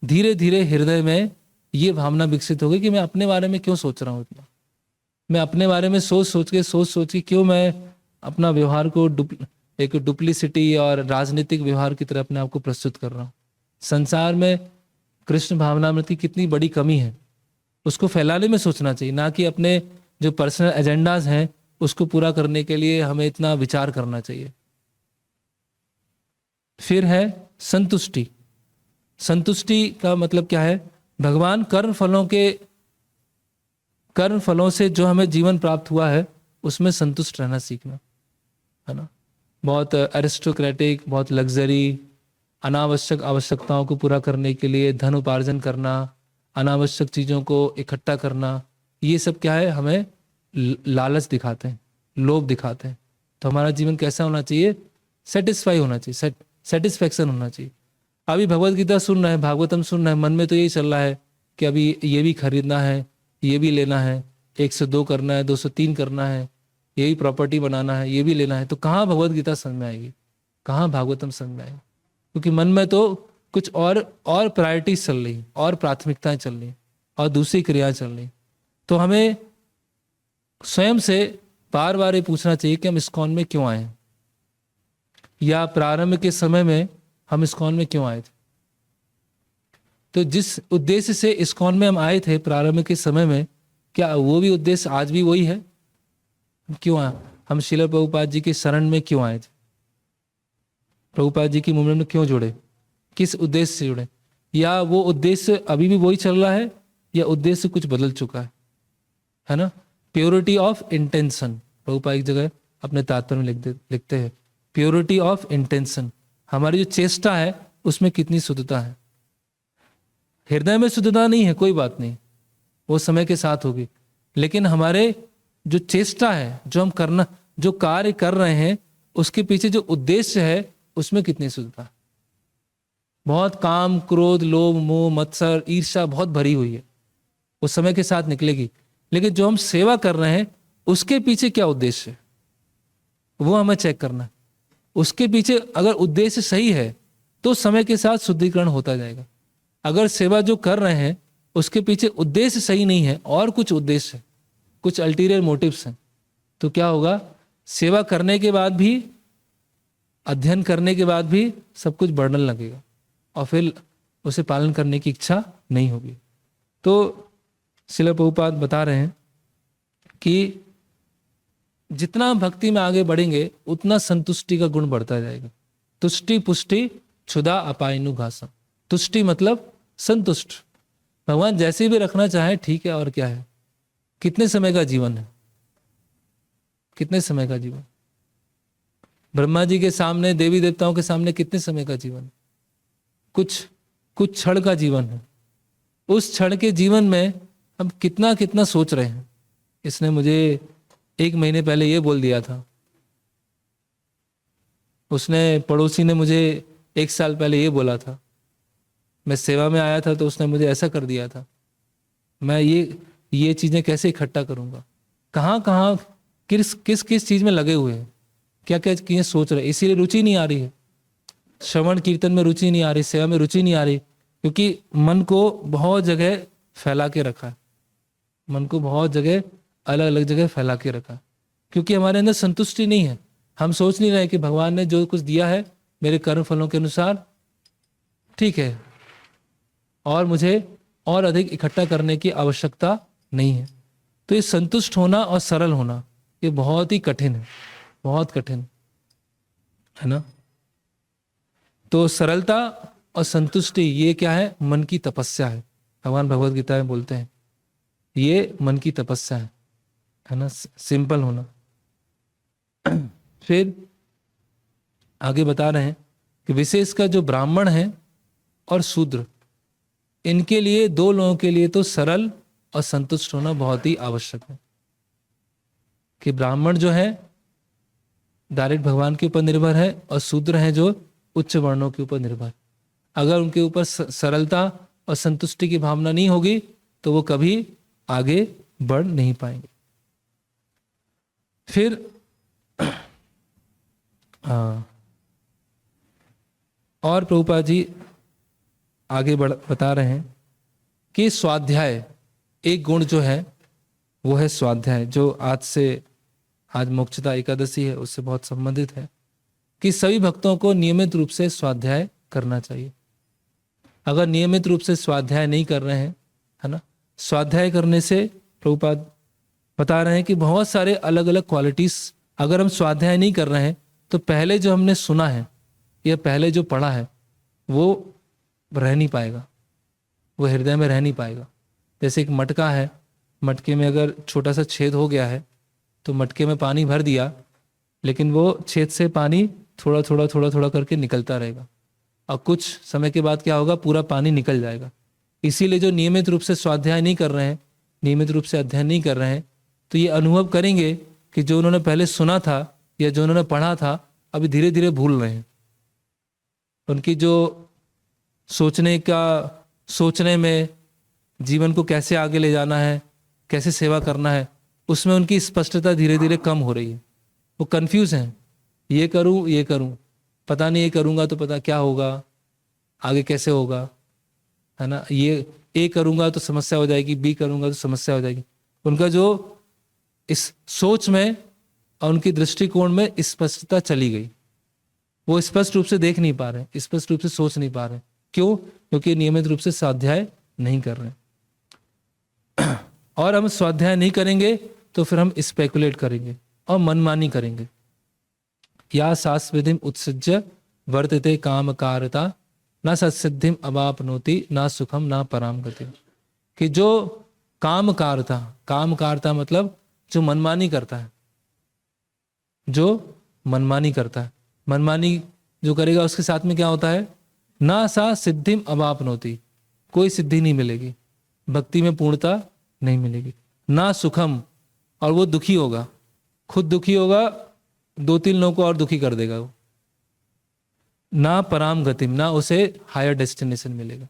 धीरे धीरे हृदय में ये भावना विकसित होगी कि मैं अपने बारे में क्यों सोच रहा हूँ इतना, मैं अपने बारे में सोच के क्यों मैं अपना व्यवहार को एक डुप्लीसिटी और राजनीतिक व्यवहार की तरह अपने आप को प्रस्तुत कर रहा हूँ। संसार में कृष्ण भावनामृत की कितनी बड़ी कमी है, उसको फैलाने में सोचना चाहिए, ना कि अपने जो पर्सनल एजेंडाज हैं उसको पूरा करने के लिए हमें इतना विचार करना चाहिए। फिर है संतुष्टि। संतुष्टि का मतलब क्या है, भगवान कर्म फलों से जो हमें जीवन प्राप्त हुआ है उसमें संतुष्ट रहना सीखना, है ना। बहुत एरिस्टोक्रेटिक, बहुत लग्जरी, अनावश्यक आवश्यकताओं को पूरा करने के लिए धन उपार्जन करना, अनावश्यक चीजों को इकट्ठा करना, ये सब क्या है, हमें लालच दिखाते हैं, लोभ दिखाते हैं। तो हमारा जीवन कैसा होना चाहिए, सेटिस्फाई होना चाहिए, सेटिस्फेक्शन होना चाहिए। अभी भगवत गीता सुन रहे हैं, भागवतम सुन रहे हैं, मन में तो यही चल रहा है कि अभी ये भी खरीदना है, ये भी लेना है, 102 करना है, 203 करना है, ये भी प्रॉपर्टी बनाना है, ये भी लेना है। तो कहाँ भगवत गीता समझ में आएगी, कहाँ भागवतम समझ में आएगी, क्योंकि मन में तो कुछ और प्रायोरिटीज चल रही, और प्राथमिकताएं चल रही, और दूसरी क्रियाएं चल रही। तो हमें स्वयं से बार बार ये पूछना चाहिए कि हम इस्कॉन में क्यों आए, या प्रारंभ के समय में हम इस्कॉन में क्यों आए थे। तो जिस उद्देश्य से इस्कॉन में हम आए थे प्रारंभ के समय में, क्या वो भी उद्देश्य आज भी वही है, क्यों आए हम, श्रील प्रभुपाद जी के शरण में क्यों आए थे, प्रभुपाद जी की मूवमेंट में क्यों जुड़े, किस उद्देश्य से जुड़े, या वो उद्देश्य अभी भी वही चल रहा है या उद्देश्य कुछ बदल चुका है ना। प्योरिटी ऑफ इंटेंशन, प्रभुपाद एक जगह अपने तात्पर्य में लिखते हैं प्योरिटी ऑफ इंटेंशन, हमारी जो चेष्टा है उसमें कितनी शुद्धता है। हृदय में शुद्धता नहीं है कोई बात नहीं, वो समय के साथ होगी। लेकिन हमारे जो चेष्टा है, जो हम करना, जो कार्य कर रहे हैं, उसके पीछे जो उद्देश्य है, उसमें कितनी शुद्धता। बहुत काम, क्रोध, लोभ, मोह, मत्सर, ईर्ष्या बहुत भरी हुई है, वो समय के साथ निकलेगी। लेकिन जो हम सेवा कर रहे हैं, उसके पीछे क्या उद्देश्य है, वो हमें चेक करना है। उसके पीछे अगर उद्देश्य सही है तो समय के साथ शुद्धिकरण होता जाएगा। अगर सेवा जो कर रहे हैं उसके पीछे उद्देश्य सही नहीं है और कुछ उद्देश्य है, कुछ अल्टीरियर मोटिव्स हैं, तो क्या होगा, सेवा करने के बाद भी, अध्ययन करने के बाद भी सब कुछ बर्डन लगेगा और फिर उसे पालन करने की इच्छा नहीं होगी। तो श्रील प्रभुपाद बता रहे हैं कि जितना भक्ति में आगे बढ़ेंगे उतना संतुष्टि का गुण बढ़ता जाएगा। तुष्टि पुष्टि क्षुधा अपायनु घासम। तुष्टि मतलब संतुष्ट, भगवान जैसे भी रखना चाहे ठीक है, और क्या है। कितने समय का जीवन है, कितने समय का जीवन, ब्रह्मा जी के सामने, देवी देवताओं के सामने कितने समय का जीवन, कुछ क्षण का जीवन है। उस क्षण के जीवन में हम कितना कितना सोच रहे हैं। इसने मुझे 1 महीने पहले ये बोल दिया था, उसने, पड़ोसी ने मुझे 1 साल पहले ये बोला था, मैं सेवा में आया था तो उसने मुझे ऐसा कर दिया था, मैं ये चीजें कैसे इकट्ठा करूंगा, कहाँ कहाँ किस किस किस चीज में लगे हुए हैं, क्या क्या चीजें सोच रहे, इसीलिए रुचि नहीं आ रही है, श्रवण कीर्तन में रुचि नहीं आ रही, सेवा में रुचि नहीं आ रही, क्योंकि मन को बहुत जगह फैला के रखा है, मन को बहुत जगह, अलग अलग जगह फैला के रखा, क्योंकि हमारे अंदर संतुष्टि नहीं है। हम सोच नहीं रहे कि भगवान ने जो कुछ दिया है मेरे कर्म फलों के अनुसार ठीक है, और मुझे और अधिक इकट्ठा करने की आवश्यकता नहीं है। तो ये संतुष्ट होना और सरल होना, ये बहुत ही कठिन है, बहुत कठिन है ना। तो सरलता और संतुष्टि, ये क्या है, मन की तपस्या है। भगवान भगवद गीता में बोलते हैं ये मन की तपस्या है ना, सिंपल होना। फिर आगे बता रहे हैं कि विशेषकर जो ब्राह्मण है और शूद्र, इनके लिए, 2 लोगों के लिए तो सरल और संतुष्ट होना बहुत ही आवश्यक है। कि ब्राह्मण जो है डायरेक्ट भगवान के ऊपर निर्भर है, और शूद्र हैं जो उच्च वर्णों के ऊपर निर्भर। अगर उनके ऊपर सरलता और संतुष्टि की भावना नहीं होगी तो वो कभी आगे बढ़ नहीं पाएंगे। फिर और प्रभुपाद जी आगे बता रहे हैं कि स्वाध्याय, एक गुण जो है वो है स्वाध्याय, जो आज मोक्षदा एकादशी है उससे बहुत संबंधित है, कि सभी भक्तों को नियमित रूप से स्वाध्याय करना चाहिए। अगर नियमित रूप से स्वाध्याय नहीं कर रहे हैं, है ना, स्वाध्याय करने से प्रभुपाद बता रहे हैं कि बहुत सारे अलग अलग क्वालिटीज, अगर हम स्वाध्याय नहीं कर रहे हैं तो पहले जो हमने सुना है या पहले जो पढ़ा है वो रह नहीं पाएगा, वो हृदय में रह नहीं पाएगा। जैसे एक मटका है, मटके में अगर छोटा सा छेद हो गया है तो मटके में पानी भर दिया, लेकिन वो छेद से पानी थोड़ा थोड़ा करके निकलता रहेगा, और कुछ समय के बाद क्या होगा, पूरा पानी निकल जाएगा। इसीलिए जो नियमित रूप से स्वाध्याय नहीं कर रहे हैं, नियमित रूप से अध्ययन नहीं कर रहे हैं, तो ये अनुभव करेंगे कि जो उन्होंने पहले सुना था या जो उन्होंने पढ़ा था अभी धीरे धीरे भूल रहे हैं। उनकी जो सोचने में, जीवन को कैसे आगे ले जाना है, कैसे सेवा करना है, उसमें उनकी स्पष्टता धीरे धीरे कम हो रही है। वो कंफ्यूज हैं, ये करूं, पता नहीं ये करूंगा तो पता क्या होगा, आगे कैसे होगा, है ना, ये ए करूंगा तो समस्या हो जाएगी, बी करूंगा तो समस्या हो जाएगी। उनका जो इस सोच में और उनकी दृष्टिकोण में स्पष्टता चली गई, वो स्पष्ट रूप से देख नहीं पा रहे, स्पष्ट रूप से सोच नहीं पा रहे। क्यों? क्योंकि नियमित रूप से स्वाध्याय नहीं कर रहे। और हम स्वाध्याय नहीं करेंगे तो फिर हम स्पेकुलेट करेंगे और मनमानी करेंगे। या शास्विधिम उत्सृज्य वर्तते काम कारता न सत्सिद्धिम अवापनोति ना सुखम ना पराम गति। कि जो काम कारता मतलब जो मनमानी करता है, जो मनमानी करता है, मनमानी जो करेगा उसके साथ में क्या होता है, ना सा सिद्धिम अवापनोति, कोई सिद्धि नहीं मिलेगी, भक्ति में पूर्णता नहीं मिलेगी। ना सुखम, और वो दुखी होगा, खुद दुखी होगा, 2-3 लोगों को और दुखी कर देगा वो। ना पराम गतिम, ना उसे हायर डेस्टिनेशन मिलेगा,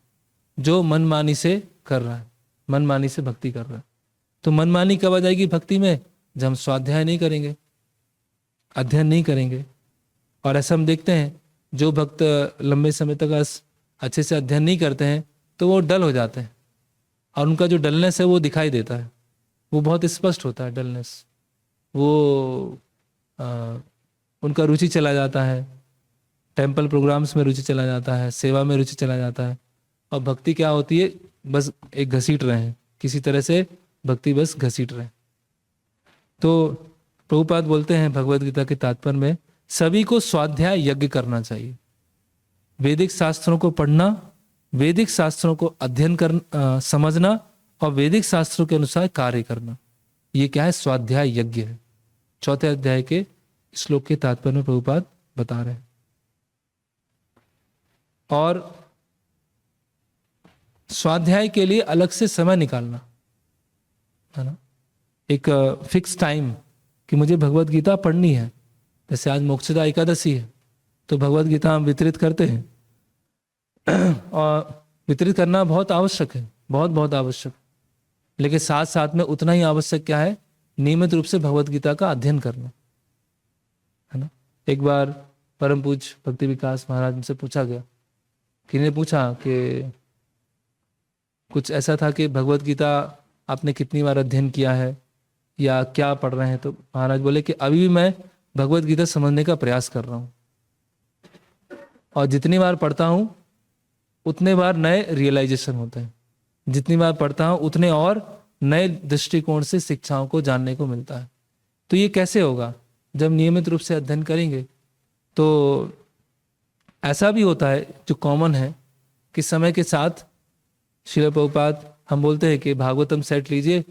जो मनमानी से कर रहा है, मनमानी से भक्ति कर रहा है। तो मनमानी कब आ जाएगी भक्ति में? जब हम स्वाध्याय नहीं करेंगे, अध्ययन नहीं करेंगे। और ऐसा हम देखते हैं, जो भक्त लंबे समय तक अच्छे से अध्ययन नहीं करते हैं तो वो डल हो जाते हैं, और उनका जो डलनेस है वो दिखाई देता है, वो बहुत स्पष्ट होता है डलनेस। वो उनका रुचि चला जाता है, टेम्पल प्रोग्राम्स में रुचि चला जाता है, सेवा में रुचि चला जाता है, और भक्ति क्या होती है? बस एक घसीट रहे हैं, किसी तरह से भक्ति बस घसीट रहे हैं। तो प्रभुपाद बोलते हैं भगवद गीता के तात्पर्य में, सभी को स्वाध्याय यज्ञ करना चाहिए। वैदिक शास्त्रों को पढ़ना, वैदिक शास्त्रों को अध्ययन करना, समझना, और वैदिक शास्त्रों के अनुसार कार्य करना, ये क्या है? स्वाध्याय यज्ञ है। 4थे अध्याय के श्लोक के तात्पर्य में प्रभुपाद बता रहे हैं। और स्वाध्याय के लिए अलग से समय निकालना है ना, एक फिक्स टाइम कि मुझे भगवद गीता पढ़नी है। जैसे आज मोक्षदा एकादशी है तो भगवद गीता हम वितरित करते हैं, और वितरित करना बहुत आवश्यक है, बहुत बहुत आवश्यक। लेकिन साथ साथ में उतना ही आवश्यक क्या है? नियमित रूप से भगवद गीता का अध्ययन करना, है ना। एक बार परम पूज्य भक्ति विकास महाराज उनसे पूछा गया, किसी ने पूछा कि कुछ ऐसा था कि भगवद गीता आपने कितनी बार अध्ययन किया है या क्या पढ़ रहे हैं? तो महाराज बोले कि अभी भी मैं भगवद गीता समझने का प्रयास कर रहा हूँ, और जितनी बार पढ़ता हूँ उतने बार नए रियलाइजेशन होते हैं, जितनी बार पढ़ता हूँ उतने और नए दृष्टिकोण से शिक्षाओं को जानने को मिलता है। तो ये कैसे होगा? जब नियमित रूप से अध्ययन करेंगे। तो ऐसा भी होता है जो कॉमन है कि समय के साथ श्रील प्रभुपाद हम बोलते हैं कि भागवतम सेट लीजिए,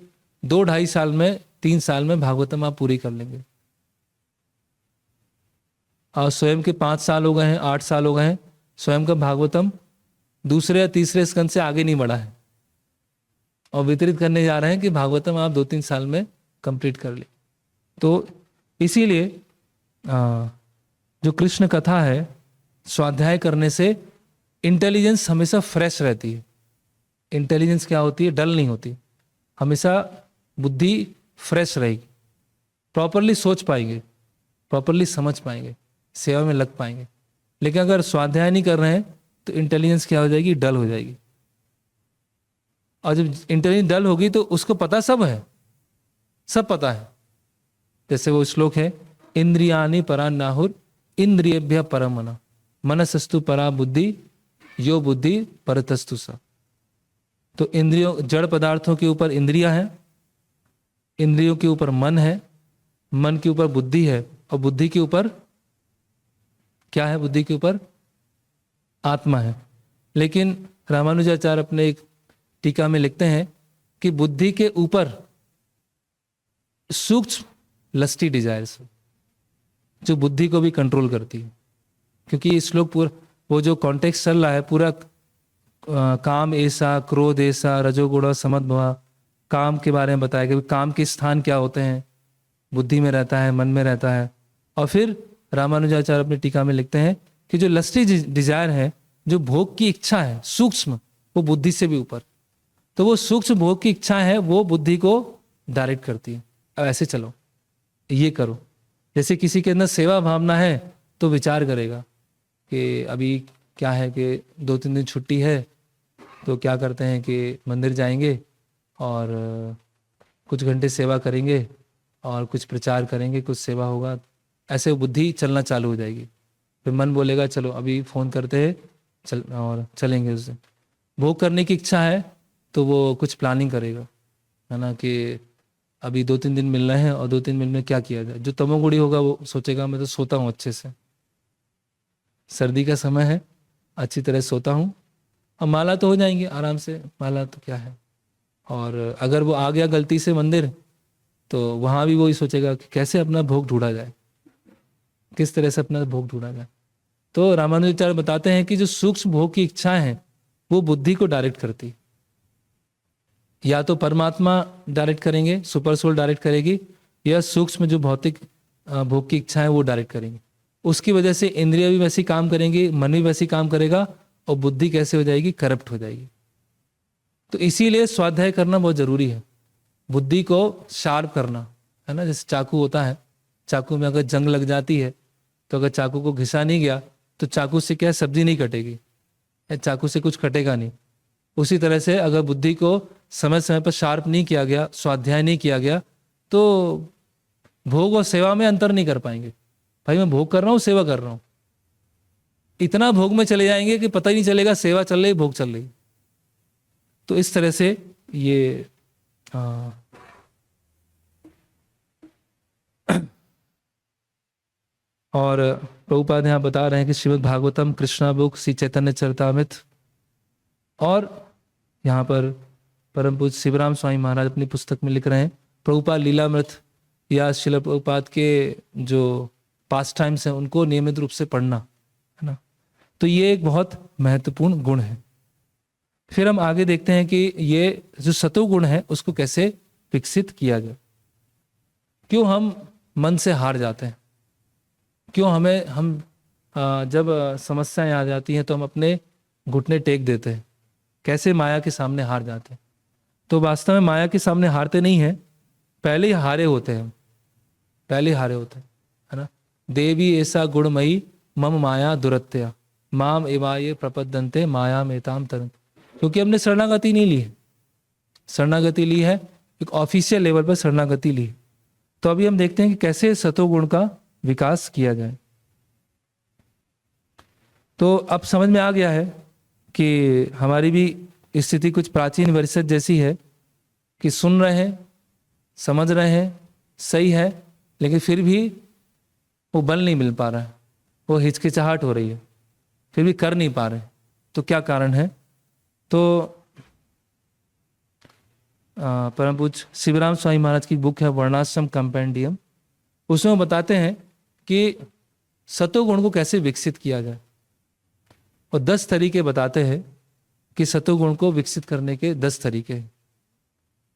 2-2.5 साल में, 3 साल में भागवतम आप पूरी कर लेंगे। और स्वयं के 5 साल हो गए हैं, 8 साल हो गए हैं, स्वयं का भागवतम दूसरे या तीसरे स्कंद से आगे नहीं बढ़ा है, और वितरित करने जा रहे हैं कि भागवतम आप 2-3 साल में कंप्लीट कर ले। तो इसीलिए जो कृष्ण कथा है, स्वाध्याय करने से इंटेलिजेंस हमेशा फ्रेश रहती है। इंटेलिजेंस क्या होती है? डल नहीं होती, हमेशा बुद्धि फ्रेश रहेगी, प्रॉपरली सोच पाएंगे, प्रॉपरली समझ पाएंगे, सेवा में लग पाएंगे। लेकिन अगर स्वाध्याय नहीं कर रहे हैं तो इंटेलिजेंस क्या हो जाएगी? डल हो जाएगी। और जब इंटेलिजेंस डल होगी तो उसको पता सब है, सब पता है। जैसे वो श्लोक है, इंद्रियानि परा नाहुर इंद्रियेभ्यः परम मना, मनसस्तु परा बुद्धि यो बुद्धि परतस्तु सा। तो इंद्रियों, जड़ पदार्थों के ऊपर इंद्रियां हैं, इंद्रियों के ऊपर मन है, मन के ऊपर बुद्धि है, और बुद्धि के ऊपर क्या है? बुद्धि के ऊपर आत्मा है। लेकिन रामानुजाचार्य अपने एक टीका में लिखते हैं कि बुद्धि के ऊपर सूक्ष्म लस्टी डिजायर्स, जो बुद्धि को भी कंट्रोल करती है। क्योंकि ये श्लोक पूरा, वो जो कॉन्टेक्स्ट चल रहा है पूरा, काम ऐसा, क्रोध ऐसा, रजोगुण समद्भवा, काम के बारे में बताया कि काम के स्थान क्या होते हैं, बुद्धि में रहता है, मन में रहता है। और फिर रामानुजाचार्य अपनी टीका में लिखते हैं कि जो लस्टी डिजायर है, जो भोग की इच्छा है सूक्ष्म, वो बुद्धि से भी ऊपर। तो वो सूक्ष्म भोग की इच्छा है, वो बुद्धि को डायरेक्ट करती है, अब ऐसे चलो, ये करो। जैसे किसी के अंदर सेवा भावना है तो विचार करेगा कि अभी क्या है कि 2-3 दिन छुट्टी है, तो क्या करते हैं कि मंदिर जाएंगे और कुछ घंटे सेवा करेंगे और कुछ प्रचार करेंगे, कुछ सेवा होगा। ऐसे बुद्धि चलना चालू हो जाएगी। फिर मन बोलेगा चलो अभी फ़ोन करते हैं, चल, और चलेंगे। उससे भोग करने की इच्छा है तो वो कुछ प्लानिंग करेगा, है ना, कि अभी 2-3 दिन मिल रहे हैं और 2-3 दिन में क्या किया जाए। जो तमोगुणी होगा वो सोचेगा मैं तो सोता हूँ अच्छे से, सर्दी का समय है, अच्छी तरह सोता हूँ, अब माला तो हो जाएंगे आराम से, माला तो क्या है। और अगर वो आ गया गलती से मंदिर, तो वहाँ भी वही सोचेगा कि कैसे अपना भोग ढूंढा जाए, किस तरह से अपना भोग ढूंढा जाए। तो रामानुजाचार्य बताते हैं कि जो सूक्ष्म भोग की इच्छा है वो बुद्धि को डायरेक्ट करती, या तो परमात्मा डायरेक्ट करेंगे, सुपर सोल डायरेक्ट करेगी, या सूक्ष्म जो भौतिक भोग की इच्छा है वो डायरेक्ट करेंगे। उसकी वजह से इंद्रिया भी वैसी काम करेंगी, मन भी वैसी काम करेगा, और बुद्धि कैसे हो जाएगी, करप्ट हो जाएगी। तो इसीलिए स्वाध्याय करना बहुत जरूरी है, बुद्धि को शार्प करना, है ना। जैसे चाकू होता है, चाकू में अगर जंग लग जाती है तो अगर चाकू को घिसा नहीं गया तो चाकू से क्या सब्जी नहीं कटेगी, चाकू से कुछ कटेगा नहीं। उसी तरह से अगर बुद्धि को समय समय पर शार्प नहीं किया गया, स्वाध्याय नहीं किया गया, तो भोग और सेवा में अंतर नहीं कर पाएंगे। भाई मैं भोग कर रहा हूँ, सेवा कर रहा हूँ, इतना भोग में चले जाएंगे कि पता ही नहीं चलेगा सेवा चल रही, भोग चल रही। तो इस तरह से ये और प्रभुपाद यहाँ बता रहे हैं कि श्रीमद् भागवतम, कृष्णा बुक, श्री चैतन्य चरितामृत, और यहाँ पर परम पूज्य शिवराम स्वामी महाराज अपनी पुस्तक में लिख रहे हैं प्रभुपाद लीलामृत या श्रील प्रभुपाद के जो पास्ट टाइम्स हैं उनको नियमित रूप से पढ़ना, है ना। तो ये एक बहुत महत्वपूर्ण गुण है। फिर हम आगे देखते हैं कि ये जो सतोगुण है उसको कैसे विकसित किया जाए। क्यों हम मन से हार जाते हैं, क्यों हम जब समस्याएं आ जाती हैं तो हम अपने घुटने टेक देते हैं, कैसे माया के सामने हार जाते हैं। तो वास्तव में माया के सामने हारते नहीं हैं, पहले ही हारे होते हैं, पहले ही हारे होते हैं, है ना। देवी ऐसा गुणमयी मम माया दुरत्या माम एवाये प्रपद्यन्ते माया मेताम तरंत। क्योंकि हमने शरणागति नहीं ली है, शरणागति ली है एक ऑफिशियल लेवल पर शरणागति ली। तो अभी हम देखते हैं कि कैसे सतोगुण का विकास किया जाए। तो अब समझ में आ गया है कि हमारी भी स्थिति कुछ प्राचीन विरसत जैसी है कि सुन रहे हैं, समझ रहे हैं, सही है, लेकिन फिर भी वो बल नहीं मिल पा रहा है, वो हिचकिचाहट हो रही है, फिर भी कर नहीं पा रहे। तो क्या कारण है? तो परम पूज्य शिवराम स्वामी महाराज की बुक है वर्णाश्रम कंपेंडियम, उसमें वो बताते हैं कि सतोगुण को कैसे विकसित किया जाए, और 10 तरीके बताते हैं कि सतोगुण को विकसित करने के 10 तरीके हैं।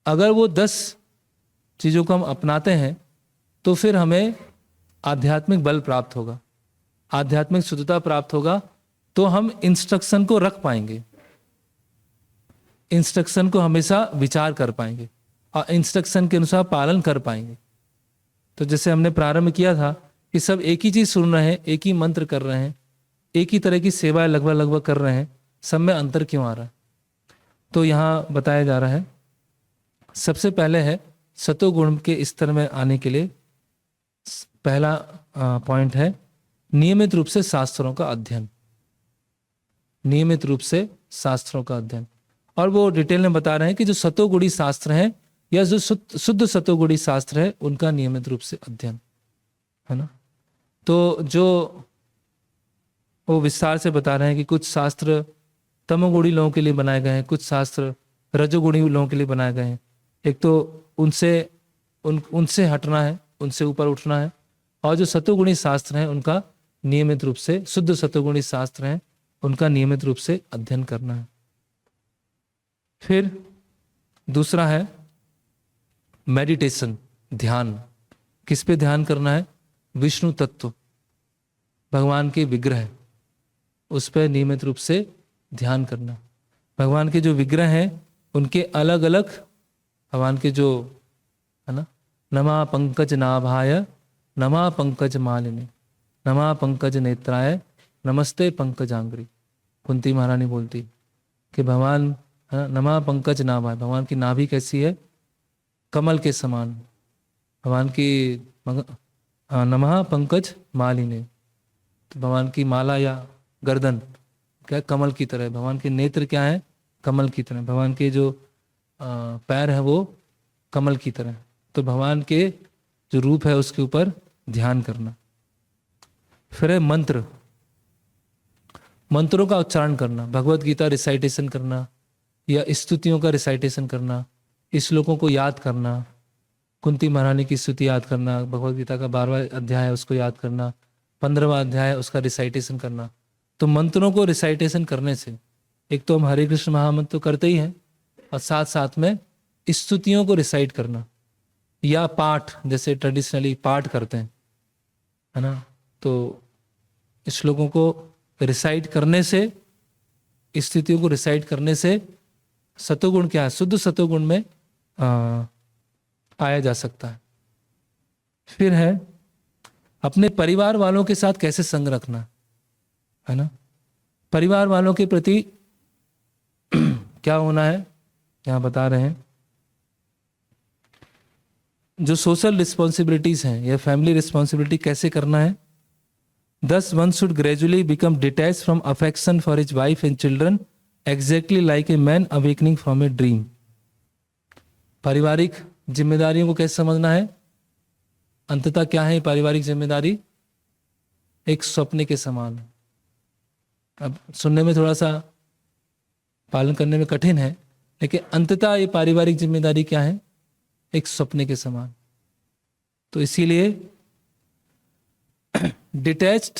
अगर वो 10 चीज़ों को हम अपनाते हैं तो फिर हमें आध्यात्मिक बल प्राप्त होगा, आध्यात्मिक शुद्धता प्राप्त होगा, तो हम इंस्ट्रक्शन को रख पाएंगे, इंस्ट्रक्शन को हमेशा विचार कर पाएंगे और इंस्ट्रक्शन के अनुसार पालन कर पाएंगे। तो जैसे हमने प्रारंभ किया था कि सब एक ही चीज सुन रहे हैं, एक ही मंत्र कर रहे हैं, एक ही तरह की सेवाएं लगभग कर रहे हैं, सब में अंतर क्यों आ रहा है? तो यहाँ बताया जा रहा है सबसे पहले है सतोगुण के स्तर में आने के लिए पहला पॉइंट है नियमित रूप से शास्त्रों का अध्ययन, नियमित रूप से शास्त्रों का अध्ययन। और वो डिटेल में बता रहे हैं कि जो सतोगुणी शास्त्र हैं या जो शुद्ध सतोगुणी शास्त्र है उनका नियमित रूप से अध्ययन, है ना। तो जो वो विस्तार से बता रहे हैं कि कुछ शास्त्र तमोगुणी लोगों के लिए बनाए गए हैं, कुछ शास्त्र रजोगुणी लोगों के लिए बनाए गए हैं। एक तो उनसे हटना है, उनसे ऊपर उठना है, और जो सतोगुणी शास्त्र हैं उनका नियमित रूप से, शुद्ध सतोगुणी शास्त्र हैं उनका नियमित रूप से अध्ययन करना है। फिर दूसरा है मेडिटेशन, ध्यान। किस पे ध्यान करना है? विष्णु तत्व, भगवान के विग्रह, उस पर नियमित रूप से ध्यान करना। भगवान के जो विग्रह हैं उनके अलग अलग, भगवान के जो है ना, नमा पंकज नाभाय नमा पंकज मालिनी नमा पंकज नेत्राय नमस्ते पंकजांग्री। कुंती महारानी बोलती कि भगवान नमा पंकज नाभाय, भगवान की नाभि कैसी है? कमल के समान। भगवान की नमः पंकज मालिनी, तो भगवान की माला या गर्दन क्या है? कमल की तरह। भगवान के नेत्र क्या है? कमल की तरह। भगवान के जो पैर है वो कमल की तरह। तो भगवान के जो रूप है उसके ऊपर ध्यान करना। फिर है मंत्र, मंत्रों का उच्चारण करना, भगवत गीता रिसाइटेशन करना या स्तुतियों का रिसाइटेशन करना, श्लोकों को याद करना, कुंती महारानी की स्तुति याद करना, भगवत गीता का 12वां अध्याय है उसको याद करना, 15वां अध्याय है उसका रिसाइटेशन करना। तो मंत्रों को रिसाइटेशन करने से एक तो हम हरे कृष्ण महामंत्र तो करते ही हैं, और साथ साथ में स्तुतियों को रिसाइट करना या पाठ, जैसे ट्रेडिशनली पाठ करते हैं, है ना, तो श्लोकों को रिसाइट करने से, स्थितियों को रिसाइट करने से सतोगुण क्या है, शुद्ध सतोगुण में आया जा सकता है। फिर है अपने परिवार वालों के साथ कैसे संग रखना, है ना, परिवार वालों के प्रति क्या होना है, यहां बता रहे हैं। जो सोशल रिस्पॉन्सिबिलिटीज हैं या फैमिली रिस्पॉन्सिबिलिटी कैसे करना है। Thus one should gradually become detached from affection for his wife and children, exactly like a man awakening from a dream. पारिवारिक जिम्मेदारियों को कैसे समझना है। अंततः क्या है पारिवारिक जिम्मेदारी, एक स्वप्न के समान। अब सुनने में थोड़ा सा, पालन करने में कठिन है, लेकिन अंततः ये पारिवारिक जिम्मेदारी क्या है, एक स्वप्न के समान। तो इसीलिए डिटैच्ड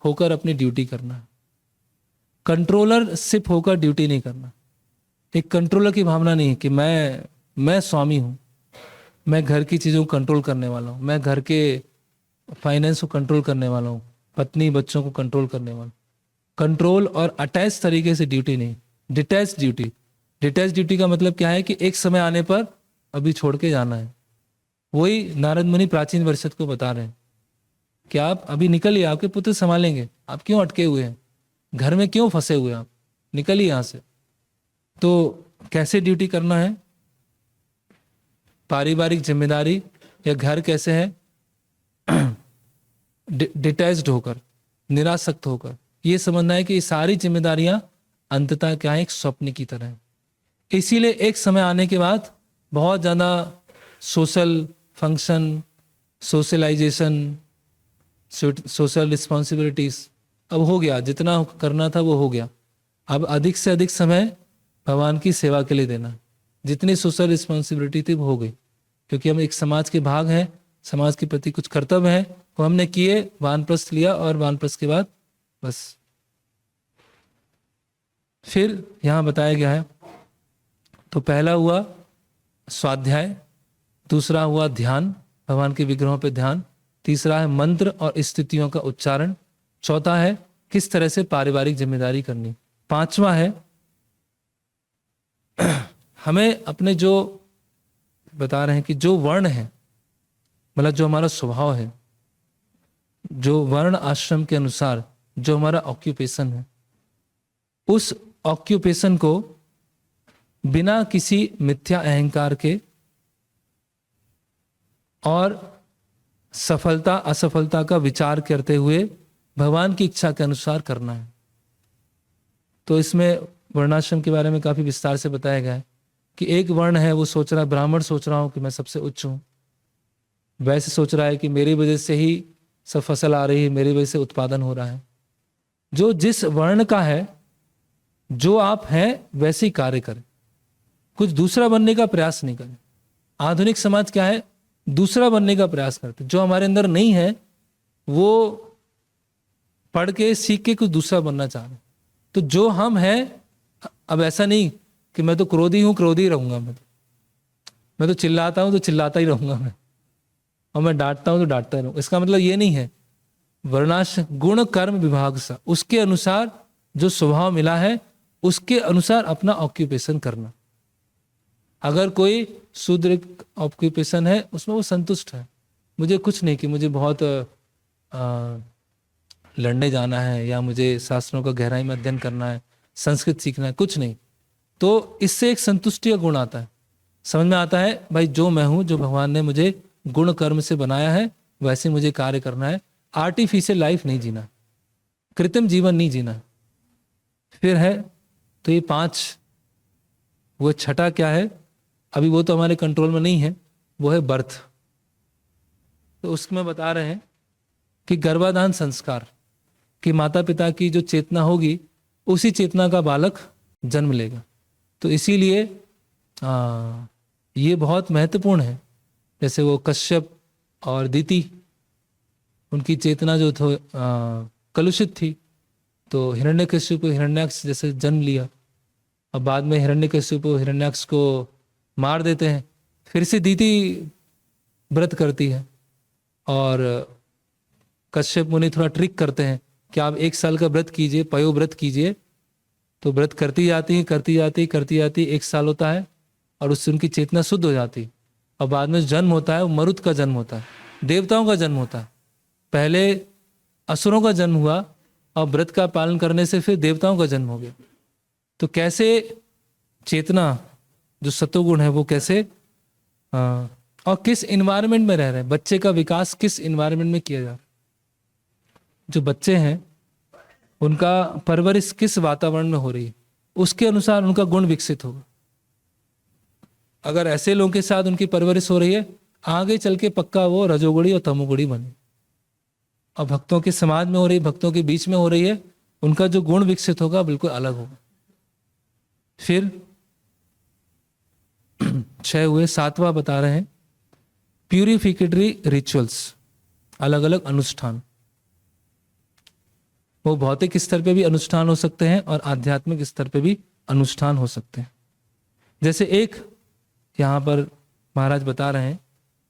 होकर अपनी ड्यूटी करना, कंट्रोलरशिप होकर ड्यूटी नहीं करना। एक कंट्रोलर की भावना नहीं है कि मैं स्वामी हूं, मैं घर की चीजों को कंट्रोल करने वाला हूं, मैं घर के फाइनेंस को कंट्रोल करने वाला हूं, पत्नी बच्चों को कंट्रोल करने वाला। कंट्रोल और अटैच तरीके से ड्यूटी नहीं, डिटैच ड्यूटी। डिटैच ड्यूटी का मतलब क्या है कि एक समय आने पर अभी छोड़ के जाना है। वही नारद मुनि प्राचीन वर्षद को बता रहे हैं कि आप अभी निकलिए, आपके पुत्र संभालेंगे, आप क्यों अटके हुए हैं, घर में क्यों फंसे हुए हैं, आप निकलिए यहां से। तो कैसे ड्यूटी करना है, पारिवारिक जिम्मेदारी या घर कैसे है, डिटैच्ड होकर, निरासक्त होकर, ये समझना है कि ये सारी जिम्मेदारियां अंततः क्या है, एक स्वप्न की तरह है। इसीलिए एक समय आने के बाद बहुत ज्यादा social function, socialization, social responsibilities अब हो गया, जितना करना था वो हो गया। अब अधिक से अधिक समय भगवान की सेवा के लिए देना। जितनी सोशल रिस्पॉन्सिबिलिटी थी वो हो गई, क्योंकि हम एक समाज के भाग हैं, समाज के प्रति कुछ कर्तव्य हैं, वो हमने किए, वानप्रस्थ लिया और वानप्रस्थ के बाद बस। फिर यहां बताया गया है, तो पहला हुआ स्वाध्याय, दूसरा हुआ ध्यान, भगवान के विग्रहों पे ध्यान, तीसरा है मंत्र और स्थितियों का उच्चारण, चौथा है किस तरह से पारिवारिक जिम्मेदारी करनी, पांचवा है हमें अपने जो बता रहे हैं कि जो वर्ण है, मतलब जो हमारा स्वभाव है, जो वर्ण आश्रम के अनुसार जो हमारा ऑक्यूपेशन है, उस ऑक्यूपेशन को बिना किसी मिथ्या अहंकार के और सफलता असफलता का विचार करते हुए भगवान की इच्छा के अनुसार करना है। तो इसमें वर्णाश्रम के बारे में काफी विस्तार से बताया गया है कि एक वर्ण है, वो सोच रहा है, ब्राह्मण सोच रहा हूं कि मैं सबसे उच्च हूं, वैसे सोच रहा है कि मेरी वजह से ही सब फसल आ रही है, मेरी वजह से उत्पादन हो रहा है। जो जिस वर्ण का है, जो आप हैं वैसे ही कार्य करें, कुछ दूसरा बनने का प्रयास नहीं करें। आधुनिक समाज क्या है, दूसरा बनने का प्रयास करते, जो हमारे अंदर नहीं है वो पढ़ के सीख के कुछ दूसरा बनना चाह रहे। तो जो हम हैं, अब ऐसा नहीं कि मैं तो क्रोधी हूं, क्रोधी रहूंगा, मैं तो चिल्लाता हूं तो चिल्लाता ही रहूंगा मैं, और मैं डांटता हूं तो डांटता ही रहूंगा। इसका मतलब ये नहीं है। वर्णाश्रम गुण कर्म विभाग सा, उसके अनुसार जो स्वभाव मिला है उसके अनुसार अपना ऑक्यूपेशन करना। अगर कोई शूद्र ऑक्यूपेशन है, उसमें वो संतुष्ट है, मुझे कुछ नहीं कि मुझे बहुत लड़ने जाना है या मुझे शास्त्रों का गहराई में अध्ययन करना है, संस्कृत सीखना है, कुछ नहीं। तो इससे एक संतुष्टि का गुण आता है, समझ में आता है भाई जो मैं हूं, जो भगवान ने मुझे गुण कर्म से बनाया है वैसे मुझे कार्य करना है। आर्टिफिशियल लाइफ नहीं जीना, कृत्रिम जीवन नहीं जीना। फिर है तो ये 5, वो छठा क्या है, अभी वो तो हमारे कंट्रोल में नहीं है, वो है बर्थ। तो उसमें बता रहे हैं कि गर्भाधान संस्कार, कि माता पिता की जो चेतना होगी उसी चेतना का बालक जन्म लेगा। तो इसीलिए ये बहुत महत्वपूर्ण है। जैसे वो कश्यप और दिति, उनकी चेतना जो कलुषित थी, तो हिरण्यकशिपु को हिरण्याक्ष जैसे जन्म लिया, और बाद में हिरण्यकशिपु हिरण्याक्ष को मार देते हैं। फिर से दीति व्रत करती है और कश्यप मुनि थोड़ा ट्रिक करते हैं कि आप 1 साल का व्रत कीजिए, पयो व्रत कीजिए। तो व्रत करती जाती है, करती जाती है, करती जाती है, 1 साल होता है और उससे उनकी चेतना शुद्ध हो जाती है। और बाद में जन्म होता है वो मरुत का जन्म होता है, देवताओं का जन्म होता है। पहले असुरों का जन्म हुआ और व्रत का पालन करने से फिर देवताओं का जन्म हो गया। तो कैसे चेतना जो सतोगुण है वो कैसे और किस इन्वायरमेंट में रह रहे हैं, बच्चे का विकास किस इन्वायरमेंट में किया जा रहा है। जो बच्चे हैं उनका परवरिश किस वातावरण में हो रही है, उसके अनुसार उनका गुण विकसित होगा। अगर ऐसे लोगों के साथ उनकी परवरिश हो रही है, आगे चल के पक्का वो रजोगुणी और तमोगुणी बने। और भक्तों के समाज में हो रही, भक्तों के बीच में हो रही है, उनका जो गुण विकसित होगा बिल्कुल अलग होगा। फिर 6 हुए, 7वां बता रहे हैं प्यूरिफिकेटरी रिचुअल्स, अलग अलग अनुष्ठान। वो भौतिक स्तर पे भी अनुष्ठान हो सकते हैं और आध्यात्मिक स्तर पे भी अनुष्ठान हो सकते हैं। जैसे एक यहाँ पर महाराज बता रहे हैं,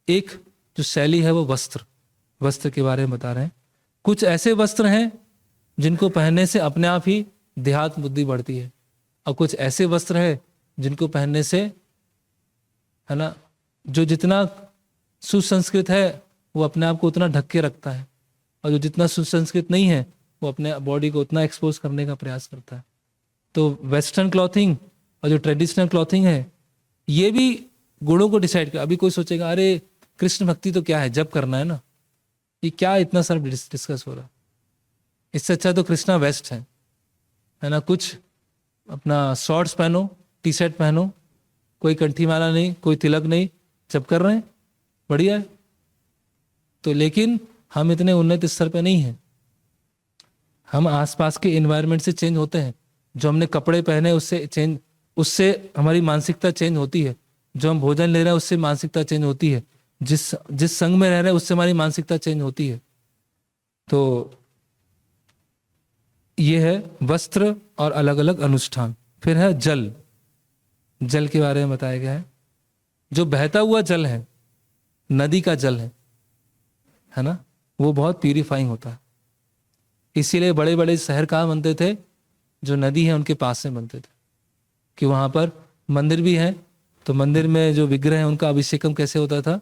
एक जो शैली है वो वस्त्र के बारे में बता रहे हैं। कुछ ऐसे वस्त्र हैं जिनको पहनने से अपने आप ही देहात्म बुद्धि बढ़ती है, और कुछ ऐसे वस्त्र हैं जिनको पहनने से, है ना, जो जितना सुसंस्कृत है वो अपने आप को उतना ढक के रखता है, और जो जितना सुसंस्कृत नहीं है वो अपने बॉडी को उतना एक्सपोज करने का प्रयास करता है। तो वेस्टर्न क्लॉथिंग और जो ट्रेडिशनल क्लॉथिंग है ये भी गुणों को डिसाइड कर। अभी कोई सोचेगा अरे कृष्ण भक्ति तो क्या है, जब करना है ना, ये क्या इतना सारा डिस्कस हो रहा है, इससे अच्छा तो कृष्णा वेस्ट है ना। कुछ अपना शॉर्ट्स पहनो, टी शर्ट पहनो, कोई कंठी माला नहीं, कोई तिलक नहीं, जब कर रहे हैं बढ़िया है। तो लेकिन हम इतने उन्नत स्तर पे नहीं हैं, हम आसपास के एनवायरनमेंट से चेंज होते हैं। जो हमने कपड़े पहने उससे हमारी मानसिकता चेंज होती है। जो हम भोजन ले रहे हैं उससे मानसिकता चेंज होती है। जिस संग में रह रहे हैं उससे हमारी मानसिकता चेंज होती है। तो ये है वस्त्र और अलग अलग अनुष्ठान। फिर है जल के बारे में बताया गया है। जो बहता हुआ जल है, नदी का जल है ना, वो बहुत प्यूरिफाइंग होता है। इसीलिए बड़े बड़े शहर कहाँ बनते थे, जो नदी है उनके पास में बनते थे, कि वहां पर मंदिर भी है। तो मंदिर में जो विग्रह है उनका अभिषेकम कैसे होता था,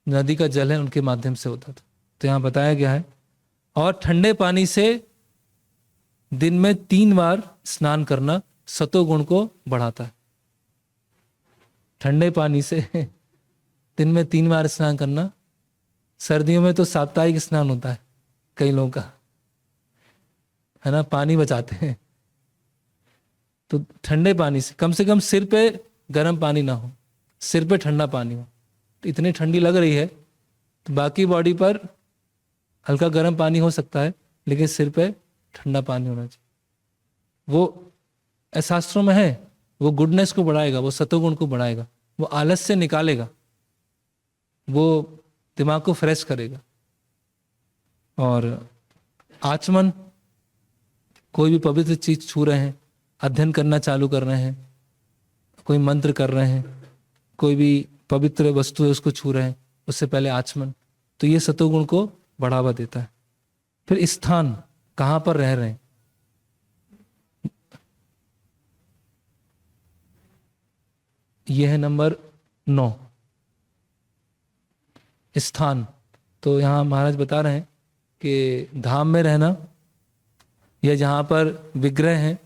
नदी का जल है उनके माध्यम से होता था। तो यहाँ बताया गया है। और ठंडे पानी से दिन में 3 बार स्नान करना सतोगुण को बढ़ाता है। ठंडे पानी से दिन में 3 बार स्नान करना। सर्दियों में तो साप्ताहिक स्नान होता है कई लोगों का, है ना, पानी बचाते हैं। तो ठंडे पानी से कम सिर पे गर्म पानी ना हो, सिर पे ठंडा पानी हो। तो इतनी ठंडी लग रही है तो बाकी बॉडी पर हल्का गर्म पानी हो सकता है, लेकिन सिर पे ठंडा पानी होना चाहिए। वो शास्त्रों में है, वो गुडनेस को बढ़ाएगा, वो सतोगुण को बढ़ाएगा, वो आलस्य निकालेगा, वो दिमाग को फ्रेश करेगा। और आचमन, कोई भी पवित्र चीज छू रहे हैं, अध्ययन करना चालू कर रहे हैं, कोई मंत्र कर रहे हैं, कोई भी पवित्र वस्तु है उसको छू रहे हैं, उससे पहले आचमन, तो ये सतोगुण को बढ़ावा देता है। फिर स्थान, कहाँ पर रह रहे हैं। यह है नंबर 9, स्थान। तो यहाँ महाराज बता रहे हैं कि धाम में रहना, या जहाँ पर विग्रह है,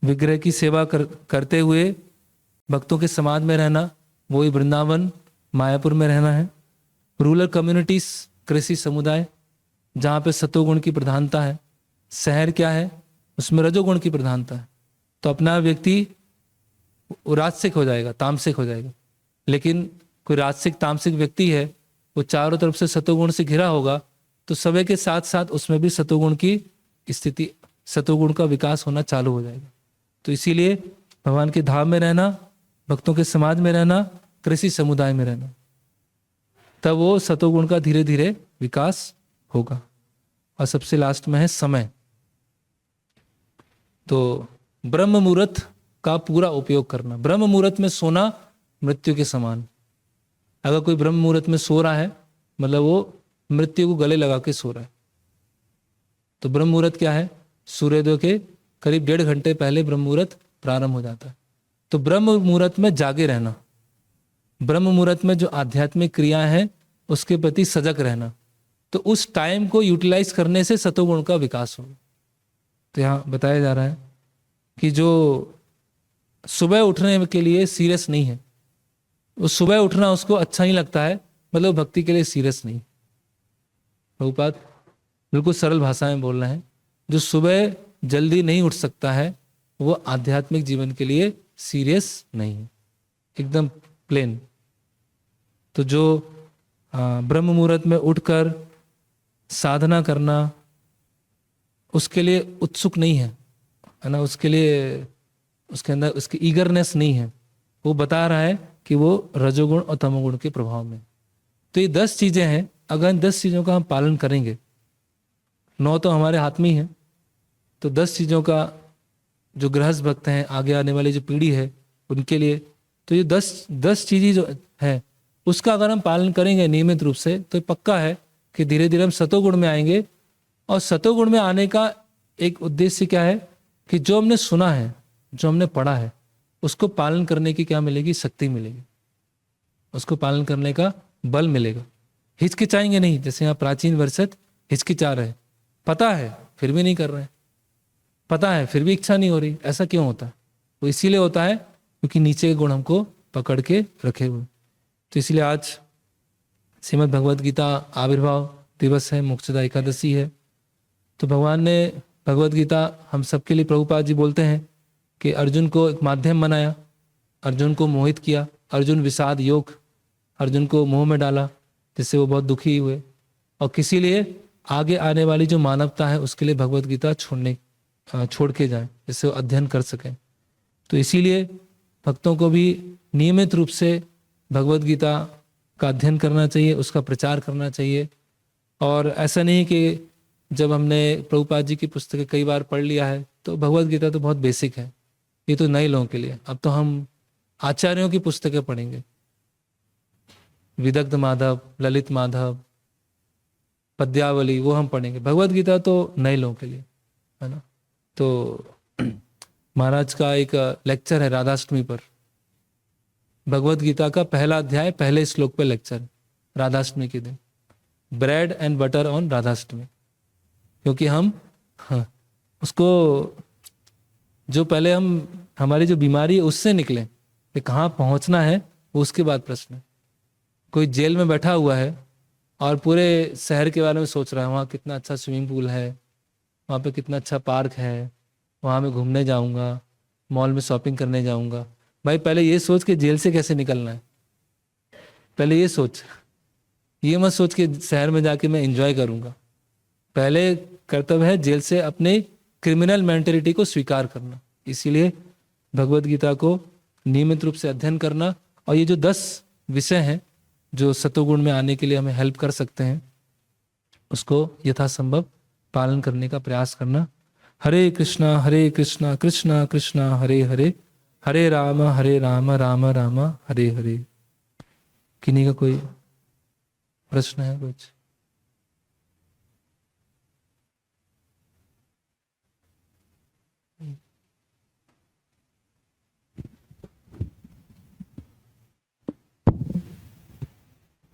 विग्रह की सेवा करते हुए भक्तों के समाज में रहना, वही वृंदावन मायापुर में रहना है। रूरल कम्युनिटीज, कृषि समुदाय, जहाँ पे सतोगुण की प्रधानता है। शहर क्या है, उसमें रजोगुण की प्रधानता है। तो अपना व्यक्ति राजसिक हो जाएगा, तामसिक हो जाएगा। लेकिन कोई राजसिक तामसिक व्यक्ति है, वो चारों तरफ से सतोगुण से घिरा होगा, तो समय के साथ साथ उसमें भी सतोगुण की स्थिति, सतोगुण का विकास होना चालू हो जाएगा। तो इसीलिए भगवान के धाम में रहना, भक्तों के समाज में रहना, कृषि समुदाय में रहना, तब वो सतोगुण का धीरे धीरे विकास होगा। और सबसे लास्ट में है समय। तो ब्रह्म मुहूर्त का पूरा उपयोग करना। ब्रह्म मुहूर्त में सोना मृत्यु के समान। अगर कोई ब्रह्म मुहूर्त में सो रहा है मतलब वो मृत्यु को गले लगा के सो रहा है। तो ब्रह्म मुहूर्त क्या है? सूर्योदय के करीब 1.5 घंटे पहले ब्रह्म मुहूर्त प्रारंभ हो जाता है। तो ब्रह्म मुहूर्त में जागे रहना, ब्रह्म मुहूर्त में जो आध्यात्मिक क्रिया है उसके प्रति सजग रहना, तो उस टाइम को यूटिलाइज करने से सतोगुण का विकास होगा। तो यहाँ बताया जा रहा है कि जो सुबह उठने के लिए सीरियस नहीं है, वो सुबह उठना उसको अच्छा नहीं लगता है, मतलब भक्ति के लिए सीरियस नहीं। प्रभुपाद बिल्कुल सरल भाषा में बोल रहे हैं, जो सुबह जल्दी नहीं उठ सकता है वो आध्यात्मिक जीवन के लिए सीरियस नहीं है, एकदम प्लेन। तो जो ब्रह्म मुहूर्त में उठकर साधना करना उसके लिए उत्सुक नहीं है ना, उसके लिए उसके अंदर उसकी ईगरनेस नहीं है, वो बता रहा है कि वो रजोगुण और तमोगुण के प्रभाव में। तो ये 10 चीजें हैं, अगर इन 10 चीजों का हम पालन करेंगे, 9 तो हमारे हाथ में ही है, तो 10 चीजों का जो गृहस्थ भक्त हैं, आगे आने वाली जो पीढ़ी है उनके लिए, तो ये 10 चीजें जो है उसका अगर हम पालन करेंगे नियमित रूप से, तो पक्का है कि धीरे धीरे हम सतोगुण में आएंगे। और सतोगुण में आने का एक उद्देश्य क्या है कि जो हमने सुना है, जो हमने पढ़ा है, उसको पालन करने की क्या मिलेगी? शक्ति मिलेगी, उसको पालन करने का बल मिलेगा। हिचकिचाएंगे नहीं, जैसे यहाँ प्राचीन वर्षत हिचकिचा रहे, पता है फिर भी नहीं कर रहे, पता है फिर भी इच्छा नहीं हो रही। ऐसा क्यों होता है? वो इसीलिए होता है क्योंकि नीचे के गुण हमको पकड़ के रखे हुए। तो इसलिए आज श्रीमद् भगवद गीता आविर्भाव दिवस है, मोक्षदा एकादशी है। तो भगवान ने भगवद गीता हम सबके लिए, प्रभुपाद जी बोलते हैं कि अर्जुन को एक माध्यम बनाया, अर्जुन को मोहित किया, अर्जुन विषाद योग, अर्जुन को मोह में डाला जिससे वो बहुत दुखी हुए, और किसी लिए आगे आने वाली जो मानवता है उसके लिए भगवद गीता छोड़ के जाए, जिससे वो अध्ययन कर सकें। तो इसीलिए भक्तों को भी नियमित रूप से भगवद गीता का अध्ययन करना चाहिए, उसका प्रचार करना चाहिए। और ऐसा नहीं कि जब हमने प्रभुपाद जी की पुस्तकें कई बार पढ़ लिया है तो भगवद गीता तो बहुत बेसिक है, ये तो नए लोगों के लिए। अब तो हम आचार्यों की पुस्तकें पढ़ेंगे, विदग्ध माधव, ललित माधव, पद्यावली, वो हम पढ़ेंगे। भगवद गीता तो नए लोगों के लिए है ना। तो महाराज का एक लेक्चर है राधाष्टमी पर, भगवद गीता का पहला अध्याय पहले श्लोक पे लेक्चर, राधाष्टमी के दिन, bread and butter on Radhashtami. क्योंकि हम उसको जो पहले हमारी जो बीमारी है उससे निकले, कि कहाँ पहुंचना है वो उसके बाद प्रश्न है। कोई जेल में बैठा हुआ है और पूरे शहर के बारे में सोच रहा है, वहाँ कितना अच्छा स्विमिंग पूल है, वहाँ पे कितना अच्छा पार्क है, वहाँ मैं घूमने जाऊँगा, मॉल में शॉपिंग करने जाऊँगा। भाई पहले ये सोच के जेल से कैसे निकलना है, पहले ये सोच, ये मत सोच के शहर में जाके मैं एंजॉय करूँगा। पहले कर्तव्य है जेल से अपने क्रिमिनल मेंटेलिटी को स्वीकार करना। इसीलिए भगवद गीता को नियमित रूप से अध्ययन करना, और ये जो 10 विषय हैं जो सतोगुण में आने के लिए हमें हेल्प कर सकते हैं, उसको यथासंभव पालन करने का प्रयास करना। हरे कृष्णा कृष्णा कृष्णा हरे हरे, हरे राम राम राम हरे हरे। किन्हीं का कोई प्रश्न है कुछ?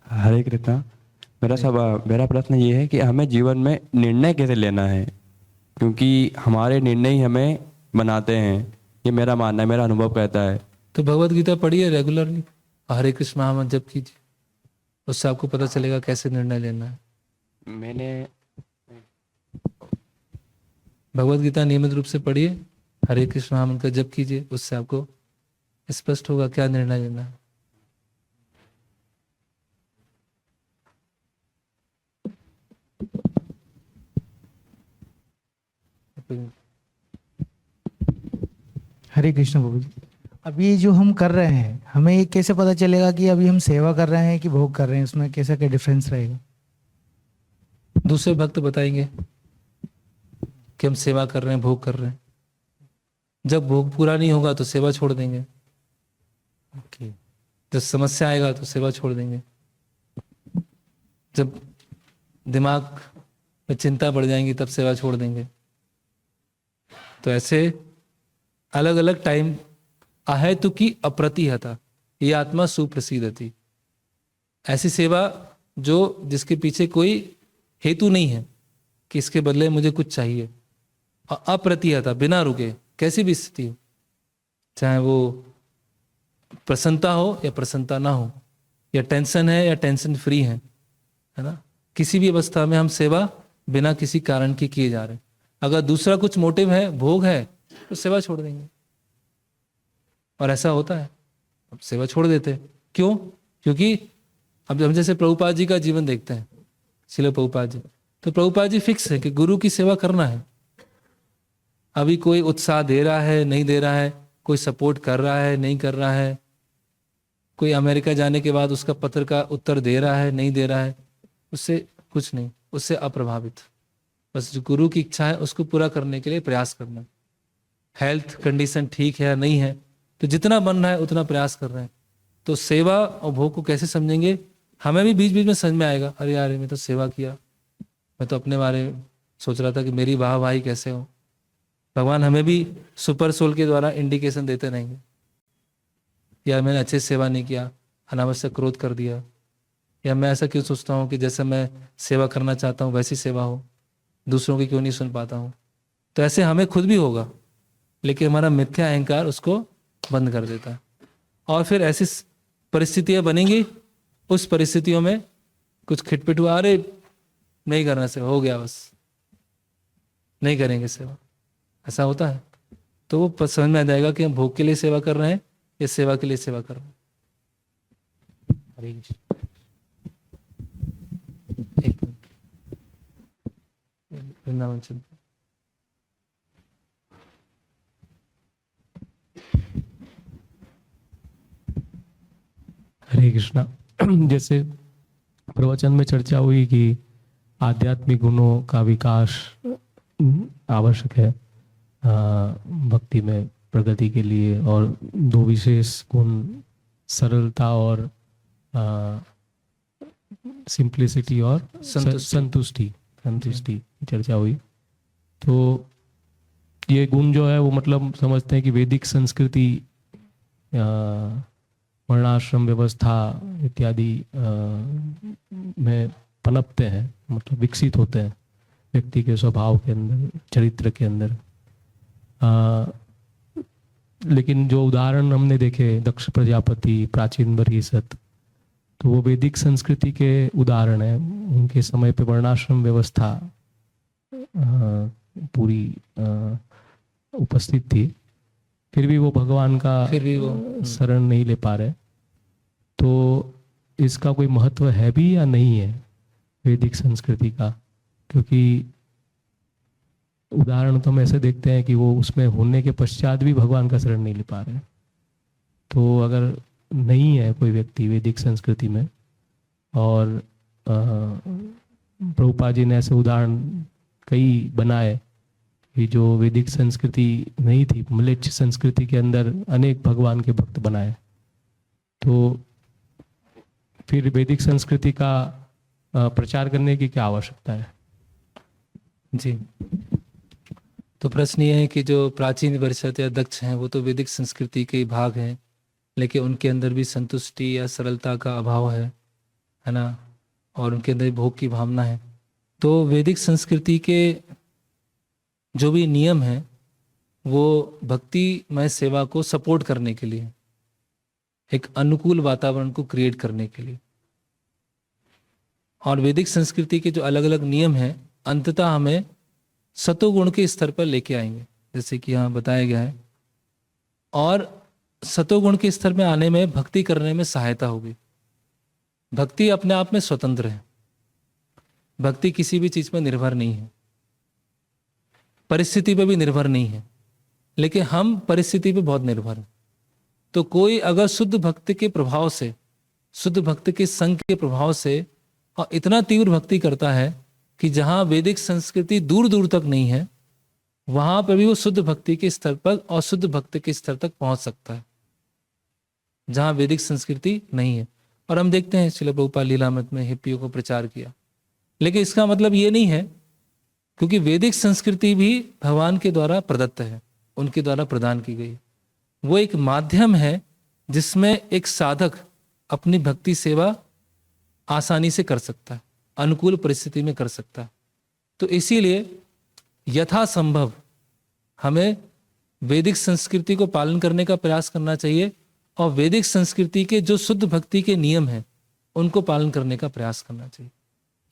हरे कृष्णा। मेरा प्रश्न ये है कि हमें जीवन में निर्णय कैसे लेना है, क्योंकि हमारे निर्णय ही हमें बनाते हैं, ये मेरा मानना है, मेरा अनुभव कहता है। तो भगवद गीता पढ़िए रेगुलरली, हरे कृष्ण महामंत्र जप कीजिए, उससे आपको पता चलेगा कैसे निर्णय लेना है। मैंने भगवद गीता नियमित रूप से पढ़िए, हरे कृष्ण महामंत्र का जप कीजिए, उससे आपको स्पष्ट होगा क्या निर्णय लेना है। हरे कृष्ण बाबू जी, अभी जो हम कर रहे हैं हमें ये कैसे पता चलेगा कि अभी हम सेवा कर रहे हैं कि भोग कर रहे हैं, उसमें कैसा क्या डिफरेंस रहेगा? दूसरे भक्त बताएंगे कि हम सेवा कर रहे हैं, भोग कर रहे हैं। जब भोग पूरा नहीं होगा तो सेवा छोड़ देंगे। ओके। जब समस्या आएगा तो सेवा छोड़ देंगे। जब दिमाग में चिंता बढ़ जाएंगी तब सेवा छोड़ देंगे। तो ऐसे अलग अलग टाइम अहेतु की अप्रतिहता, ये आत्मा सुप्रसिद्धति, ऐसी सेवा जो जिसके पीछे कोई हेतु नहीं है कि इसके बदले मुझे कुछ चाहिए, और अप्रतिहता, बिना रुके, कैसी भी स्थिति हो, चाहे वो प्रसन्नता हो या प्रसन्नता ना हो, या टेंशन है या टेंशन फ्री है ना, किसी भी अवस्था में हम सेवा बिना किसी कारण के किए जा रहे हैं। अगर दूसरा कुछ मोटिव है, भोग है, तो सेवा छोड़ देंगे। और ऐसा होता है, अब सेवा छोड़ देते हैं। क्यों? क्योंकि अब हम जैसे प्रभुपाद जी का जीवन देखते हैं, श्रील प्रभुपाद जी, तो प्रभुपाद जी फिक्स है कि गुरु की सेवा करना है। अभी कोई उत्साह दे रहा है, नहीं दे रहा है, कोई सपोर्ट कर रहा है, नहीं कर रहा है, कोई अमेरिका जाने के बाद उसका पत्र का उत्तर दे रहा है, नहीं दे रहा है, उससे कुछ नहीं, उससे अप्रभावित। बस जो गुरु की इच्छा है उसको पूरा करने के लिए प्रयास करना। हेल्थ कंडीशन ठीक है या नहीं है, तो जितना बन रहा है उतना प्रयास कर रहे हैं। तो सेवा और भोग को कैसे समझेंगे? हमें भी बीच बीच में समझ में आएगा, अरे यार मैं तो सेवा किया, मैं तो अपने बारे में सोच रहा था कि मेरी वाहवाही कैसे हो। भगवान हमें भी सुपर सोल के द्वारा इंडिकेशन देते रहेंगे, या मैंने अच्छे से सेवा नहीं किया, अनावश्यक क्रोध कर दिया, या मैं ऐसा क्यों सोचता हूँ कि जैसे मैं सेवा करना चाहता हूँ वैसी सेवा हो, दूसरों की क्यों नहीं सुन पाता हूँ। तो ऐसे हमें खुद भी होगा, लेकिन हमारा मिथ्या अहंकार उसको बंद कर देता है। और फिर ऐसी परिस्थितियां बनेंगी, उस परिस्थितियों में कुछ खिटपिट हुआ, अरे नहीं करना सेवा, हो गया बस, नहीं करेंगे सेवा, ऐसा होता है। तो वो समझ में आ जाएगा कि हम भोग के लिए सेवा कर रहे हैं या सेवा के लिए सेवा कर रहे हैं। हरे कृष्ण। एक मिनट, वृंदावन चलते। हरे कृष्णा। जैसे प्रवचन में चर्चा हुई कि आध्यात्मिक गुणों का विकास आवश्यक है भक्ति में प्रगति के लिए, और दो विशेष गुण सरलता और सिंप्लिसिटी और संतुष्टि चर्चा हुई। तो ये गुण जो है वो मतलब समझते हैं कि वैदिक संस्कृति वर्णाश्रम व्यवस्था इत्यादि में पनपते हैं, मतलब विकसित होते हैं व्यक्ति के स्वभाव के अंदर, चरित्र के अंदर। लेकिन जो उदाहरण हमने देखे, दक्ष प्रजापति, प्राचीन बरहिसत, तो वो वैदिक संस्कृति के उदाहरण है। उनके समय पे वर्णाश्रम व्यवस्था पूरी उपस्थित थी, फिर भी वो भगवान का शरण नहीं ले पा रहे। तो इसका कोई महत्व है भी या नहीं है वैदिक संस्कृति का? क्योंकि उदाहरण तो हम ऐसे देखते हैं कि वो उसमें होने के पश्चात भी भगवान का शरण नहीं ले पा रहे। तो अगर नहीं है कोई व्यक्ति वैदिक संस्कृति में, और प्रभुपाद जी ने ऐसे उदाहरण कई बनाए कि जो वैदिक संस्कृति नहीं थी, म्लेच्छ संस्कृति के अंदर अनेक भगवान के भक्त बनाए, तो फिर वैदिक संस्कृति का प्रचार करने की क्या आवश्यकता है? जी, तो प्रश्न ये है कि जो प्राचीन बरहिसत या दक्ष हैं वो तो वैदिक संस्कृति के भाग हैं, लेकिन उनके अंदर भी संतुष्टि या सरलता का अभाव है ना, और उनके अंदर भोग की भावना है। तो वैदिक संस्कृति के जो भी नियम हैं वो भक्तिमय सेवा को सपोर्ट करने के लिए, एक अनुकूल वातावरण को क्रिएट करने के लिए। और वैदिक संस्कृति के जो अलग अलग नियम हैं अंततः हमें सतोगुण के स्तर पर लेके आएंगे, जैसे कि यहाँ बताया गया है। और सतोगुण के स्तर में आने में भक्ति करने में सहायता होगी। भक्ति अपने आप में स्वतंत्र है, भक्ति किसी भी चीज पर निर्भर नहीं है, परिस्थिति पर भी निर्भर नहीं है, लेकिन हम परिस्थिति पे बहुत निर्भर हैं। तो कोई अगर शुद्ध भक्त के प्रभाव से, शुद्ध भक्त के संग के प्रभाव से और इतना तीव्र भक्ति करता है कि जहां वैदिक संस्कृति दूर दूर तक नहीं है, वहां पर भी वो शुद्ध भक्ति के स्तर पर और शुद्ध भक्त के स्तर तक पहुंच सकता है, जहां वैदिक संस्कृति नहीं है। और हम देखते हैं श्रील प्रभुपाद लीलामृत में हिप्पियों को प्रचार किया, लेकिन इसका मतलब ये नहीं है, क्योंकि वैदिक संस्कृति भी भगवान के द्वारा प्रदत्त है, उनके द्वारा प्रदान की गई। वो एक माध्यम है जिसमें एक साधक अपनी भक्ति सेवा आसानी से कर सकता है, अनुकूल परिस्थिति में कर सकता है। तो इसीलिए यथासंभव हमें वैदिक संस्कृति को पालन करने का प्रयास करना चाहिए और वैदिक संस्कृति के जो शुद्ध भक्ति के नियम हैं उनको पालन करने का प्रयास करना चाहिए।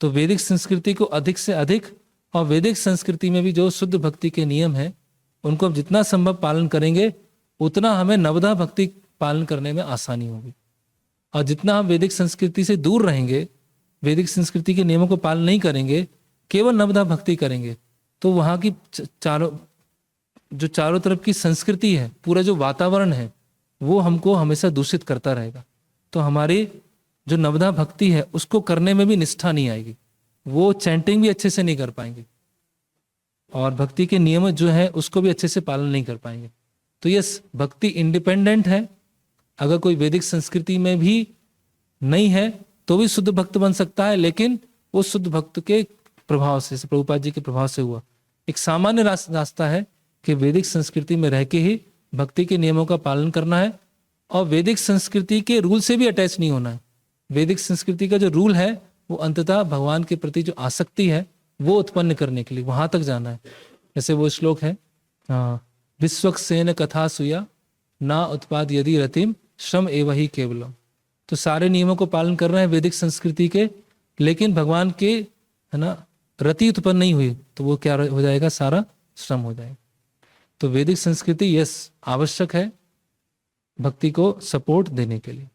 तो वैदिक संस्कृति को अधिक से अधिक, और वैदिक संस्कृति में भी जो शुद्ध भक्ति के नियम हैं उनको हम जितना संभव पालन करेंगे उतना हमें नवधा भक्ति पालन करने में आसानी होगी। और जितना हम वैदिक संस्कृति से दूर रहेंगे, वैदिक संस्कृति के नियमों को पालन नहीं करेंगे, केवल नवधा भक्ति करेंगे, तो वहाँ की चारों तरफ की संस्कृति है, पूरा जो वातावरण है वो हमको हमेशा दूषित करता रहेगा। तो हमारी जो नवधा भक्ति है उसको करने में भी निष्ठा नहीं आएगी, वो चैंटिंग भी अच्छे से नहीं कर पाएंगे और भक्ति के नियम जो है उसको भी अच्छे से पालन नहीं कर पाएंगे। तो यस, भक्ति इंडिपेंडेंट है। अगर कोई वैदिक संस्कृति में भी नहीं है तो भी शुद्ध भक्त बन सकता है, लेकिन वो शुद्ध भक्त के प्रभाव से, प्रभुपाद जी के प्रभाव से हुआ। एक सामान्य रास्ता है कि वैदिक संस्कृति में रह के ही भक्ति के नियमों का पालन करना है और वैदिक संस्कृति के रूल से भी अटैच नहीं होना है। वैदिक संस्कृति का जो रूल है वो अंततः भगवान के प्रति जो आसक्ति है वो उत्पन्न करने के लिए वहां तक जाना है। जैसे वो श्लोक है, विश्वक्सेन कथा सुया ना उत्पाद यदि रतिम श्रम एव ही केवलम। तो सारे नियमों को पालन कर रहे हैं वैदिक संस्कृति के, लेकिन भगवान के है ना रति उत्पन्न नहीं हुई तो वो क्या हो जाएगा, सारा श्रम हो जाएगा। तो वैदिक संस्कृति यस आवश्यक है भक्ति को सपोर्ट देने के लिए,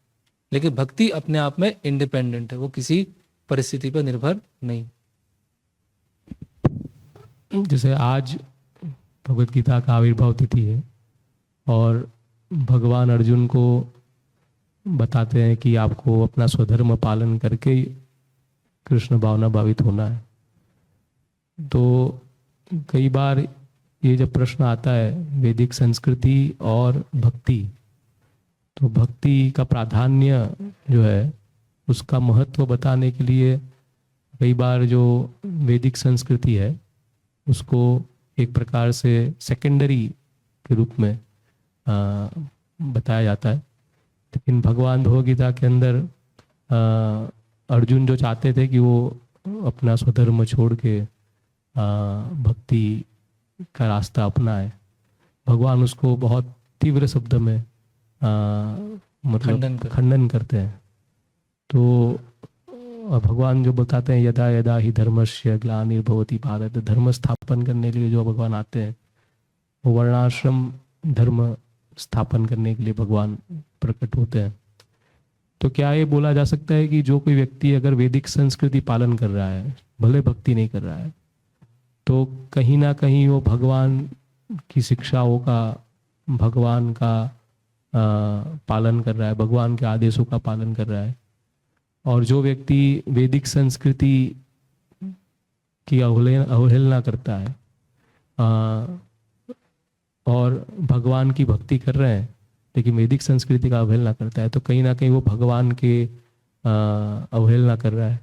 लेकिन भक्ति अपने आप में इंडिपेंडेंट है, वो किसी परिस्थिति पर निर्भर नहीं। जैसे आज भगवत गीता का आविर्भाव तिथि है और भगवान अर्जुन को बताते हैं कि आपको अपना स्वधर्म पालन करके कृष्ण भावना भावित होना है। तो कई बार ये जब प्रश्न आता है वैदिक संस्कृति और भक्ति, तो भक्ति का प्राधान्य जो है उसका महत्व बताने के लिए कई बार जो वैदिक संस्कृति है उसको एक प्रकार से सेकेंडरी के रूप में बताया जाता है। लेकिन भगवान भगवद गीता के अंदर अर्जुन जो चाहते थे कि वो अपना स्वधर्म छोड़ के भक्ति का रास्ता अपनाए, भगवान उसको बहुत तीव्र शब्द में मतलब खंडन करते हैं। तो भगवान जो बताते हैं यदा यदा ही धर्मस्य ग्लानिर्भवति भारत, धर्म स्थापन करने के लिए जो भगवान आते हैं वो वर्णाश्रम धर्म स्थापन करने के लिए भगवान प्रकट होते हैं। तो क्या ये बोला जा सकता है कि जो कोई व्यक्ति अगर वैदिक संस्कृति पालन कर रहा है, भले भक्ति नहीं कर रहा है, तो कहीं ना कहीं वो भगवान की शिक्षाओं का, भगवान का पालन कर रहा है, भगवान के आदेशों का पालन कर रहा है। और जो व्यक्ति वैदिक संस्कृति की अवहेलना करता है और भगवान की भक्ति कर रहे हैं लेकिन वैदिक संस्कृति का अवहेलना करता है, तो कहीं ना कहीं वो भगवान के अवहेलना कर रहा है,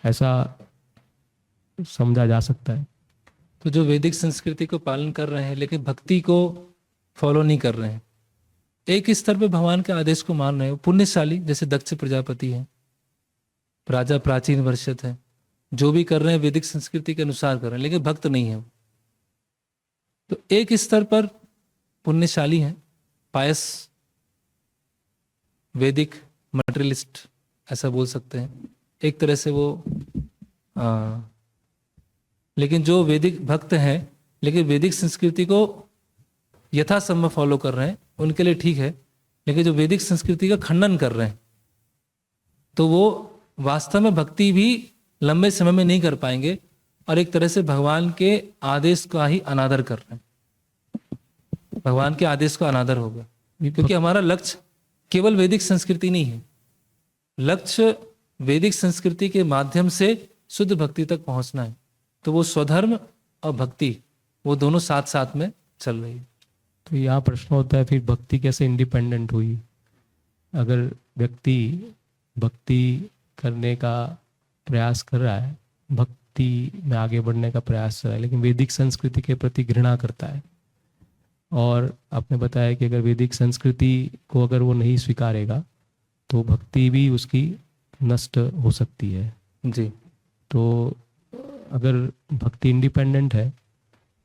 ऐसा समझा जा सकता है। तो जो वैदिक संस्कृति को पालन कर रहे हैं लेकिन भक्ति को फॉलो नहीं कर रहे हैं, एक स्तर पे भगवान के आदेश को मान रहे हैं, पुण्यशाली जैसे दक्ष प्रजापति हैं, राजा प्राचीन वर्षित है, जो भी कर रहे हैं वैदिक संस्कृति के अनुसार कर रहे हैं, लेकिन भक्त नहीं है वो। तो एक स्तर पर पुण्यशाली हैं, पायस वैदिक मटेरियलिस्ट ऐसा बोल सकते हैं एक तरह से वो। लेकिन जो वैदिक भक्त हैं लेकिन वैदिक संस्कृति को यथासंभव फॉलो कर रहे हैं, उनके लिए ठीक है। लेकिन जो वैदिक संस्कृति का खंडन कर रहे हैं तो वो वास्तव में भक्ति भी लंबे समय में नहीं कर पाएंगे और एक तरह से भगवान के आदेश का ही अनादर कर रहे हैं, भगवान के आदेश का अनादर होगा। क्योंकि हमारा लक्ष्य केवल वैदिक संस्कृति नहीं है, लक्ष्य वैदिक संस्कृति के माध्यम से शुद्ध भक्ति तक पहुंचना है। तो वो स्वधर्म और भक्ति वो दोनों साथ साथ में चल रही है। तो यहाँ प्रश्न होता है फिर भक्ति कैसे इंडिपेंडेंट हुई? अगर व्यक्ति भक्ति करने का प्रयास कर रहा है, भक्ति में आगे बढ़ने का प्रयास कर रहा है, लेकिन वैदिक संस्कृति के प्रति घृणा करता है, और आपने बताया कि अगर वैदिक संस्कृति को अगर वो नहीं स्वीकारेगा तो भक्ति भी उसकी नष्ट हो सकती है। जी, तो अगर भक्ति इंडिपेंडेंट है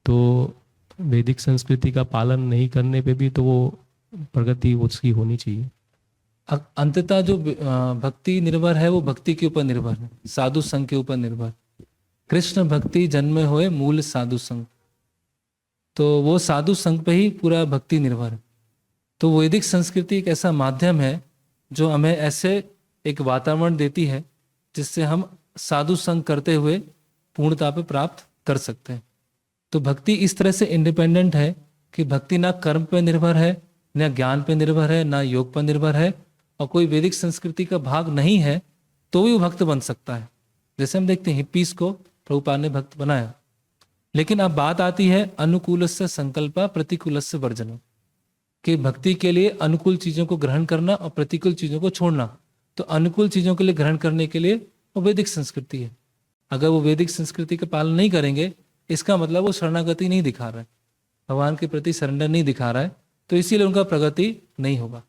तो वैदिक संस्कृति का पालन नहीं करने पे भी तो वो प्रगति उसकी होनी चाहिए। अंततः जो भक्ति निर्भर है वो भक्ति के ऊपर निर्भर है, साधु संघ के ऊपर निर्भर। कृष्ण भक्ति जन्मे हुए मूल साधु संघ, तो वो साधु संघ पे ही पूरा भक्ति निर्भर है। तो वैदिक संस्कृति एक ऐसा माध्यम है जो हमें ऐसे एक वातावरण देती है जिससे हम साधु संघ करते हुए पूर्णता पे प्राप्त कर सकते हैं। तो भक्ति इस तरह से इंडिपेंडेंट है कि भक्ति ना कर्म पे निर्भर है, ना ज्ञान पे निर्भर है, ना योग पर निर्भर है, और कोई वैदिक संस्कृति का भाग नहीं है तो भी वो भक्त बन सकता है। जैसे हम देखते हैं हिप्पीज को प्रभुपाद ने भक्त बनाया। लेकिन अब बात आती है अनुकूलस्य संकल्प प्रतिकूलस्य वर्जनम, कि भक्ति के लिए अनुकूल चीजों को ग्रहण करना और प्रतिकूल चीजों को छोड़ना। तो अनुकूल चीजों के लिए ग्रहण करने के लिए वो वैदिक संस्कृति है। अगर वो वैदिक संस्कृति का पालन नहीं करेंगे, इसका मतलब वो शरणागति नहीं दिखा रहा है, भगवान के प्रति सरेंडर नहीं दिखा रहा है, तो इसीलिए उनका प्रगति नहीं होगा।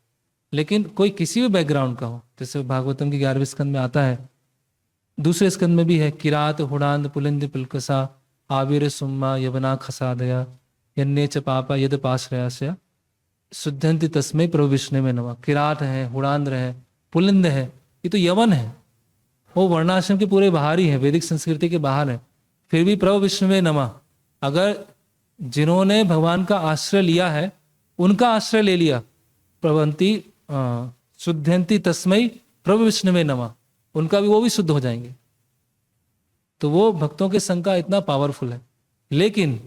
लेकिन कोई किसी भी बैकग्राउंड का हो, जैसे भागवतम की 11वें स्कंद में आता है, दूसरे स्कंद में भी है, किरात हुड़ांद पुलिंद पुलकसा आविर सुम्मा यवना खसादया यन्ने च पापा यद पाश्रयास्य शुद्धंति तस्मै प्रभु विष्णु में नमः। किरात है, हुड़ांद है, पुलिंद है, ये तो यवन है, वो वर्णाश्रम के पूरे बाहर ही है, वैदिक संस्कृति के बाहर है, फिर भी प्रभु विष्णु में नमः। अगर जिन्होंने भगवान का आश्रय लिया है उनका आश्रय ले लिया, प्रवंती शुद्धंति तस्मै प्रभु विष्णु में नमः, उनका भी वो भी शुद्ध हो जाएंगे। तो वो भक्तों के संग का इतना पावरफुल है। लेकिन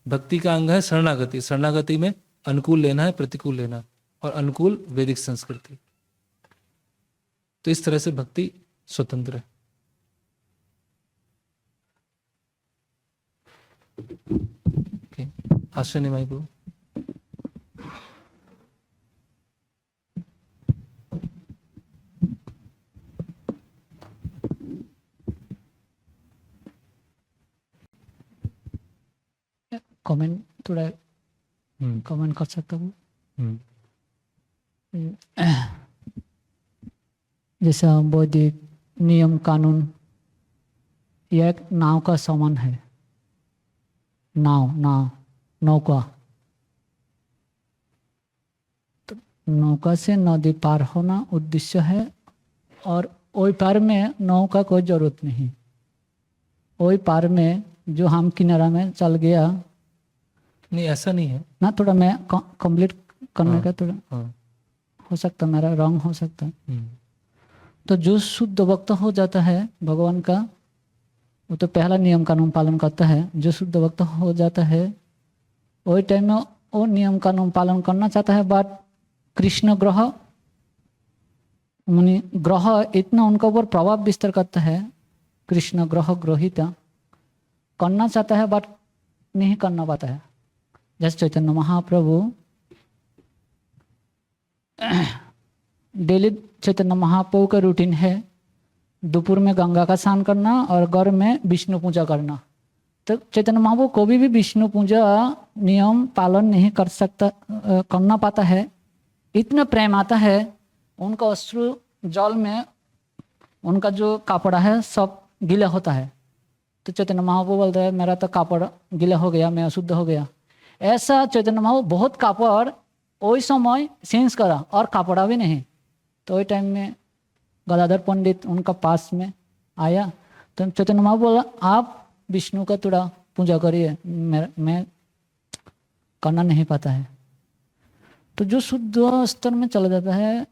भक्ति का अंग है शरणागति। शरणागति में अनुकूल लेना है, प्रतिकूल लेना है, और अनुकूल वैदिक संस्कृति। तो इस तरह से भक्ति स्वतंत्र है। आश्रय निमाई को कमेंट थोड़ा कमेंट कर सकता हूँ। जैसा वैदिक नियम कानून यह एक नाव का समान है। नौका, तो नौका से नदी पार होना उद्देश्य है, और ओई पार में नौका कोई जरूरत नहीं। ओई पार में जो हम किनारा में चल गया, नहीं, ऐसा नहीं है ना, थोड़ा मैं कंप्लीट करने का थोड़ा हो सकता, मेरा रॉन्ग हो सकता। तो जो शुद्ध भक्त हो जाता है भगवान का, वो तो पहला नियम कानून पालन करता है। जो शुद्ध भक्त हो जाता है वही टाइम में वो नियम कानून पालन करना चाहता है, बट कृष्ण ग्रह इतना उनका ऊपर प्रभाव विस्तार करता है, कृष्ण ग्रह ग्रहिता करना चाहता है बट नहीं करना पाता है। जैसे चैतन्य महाप्रभु डेली चैतन्य महाप्रभु का रूटीन है दोपहर में गंगा का स्नान करना और गर्भ में विष्णु पूजा करना। तो चैतन्य महाप्रभु कभी भी विष्णु पूजा नियम पालन नहीं कर सकता, करना पाता है। इतना प्रेम आता है, उनका अश्रु जल में उनका जो कपड़ा है सब गीला होता है। तो चैतन्य महाप्रभु बोलता है मेरा तो कपड़ा गीला हो गया, मैं अशुद्ध हो गया। ऐसा चैतन्य महाप्रभु बहुत कपड़ वही समय चेंज करा और कपड़ा भी नहीं। तो वही टाइम में गदाधर पंडित उनका पास में आया, तो चैतन्य महाप्रभु बोला आप विष्णु का थोड़ा पूजा करिए, मैं करना नहीं पाता है। तो जो शुद्ध स्तर में चला जाता है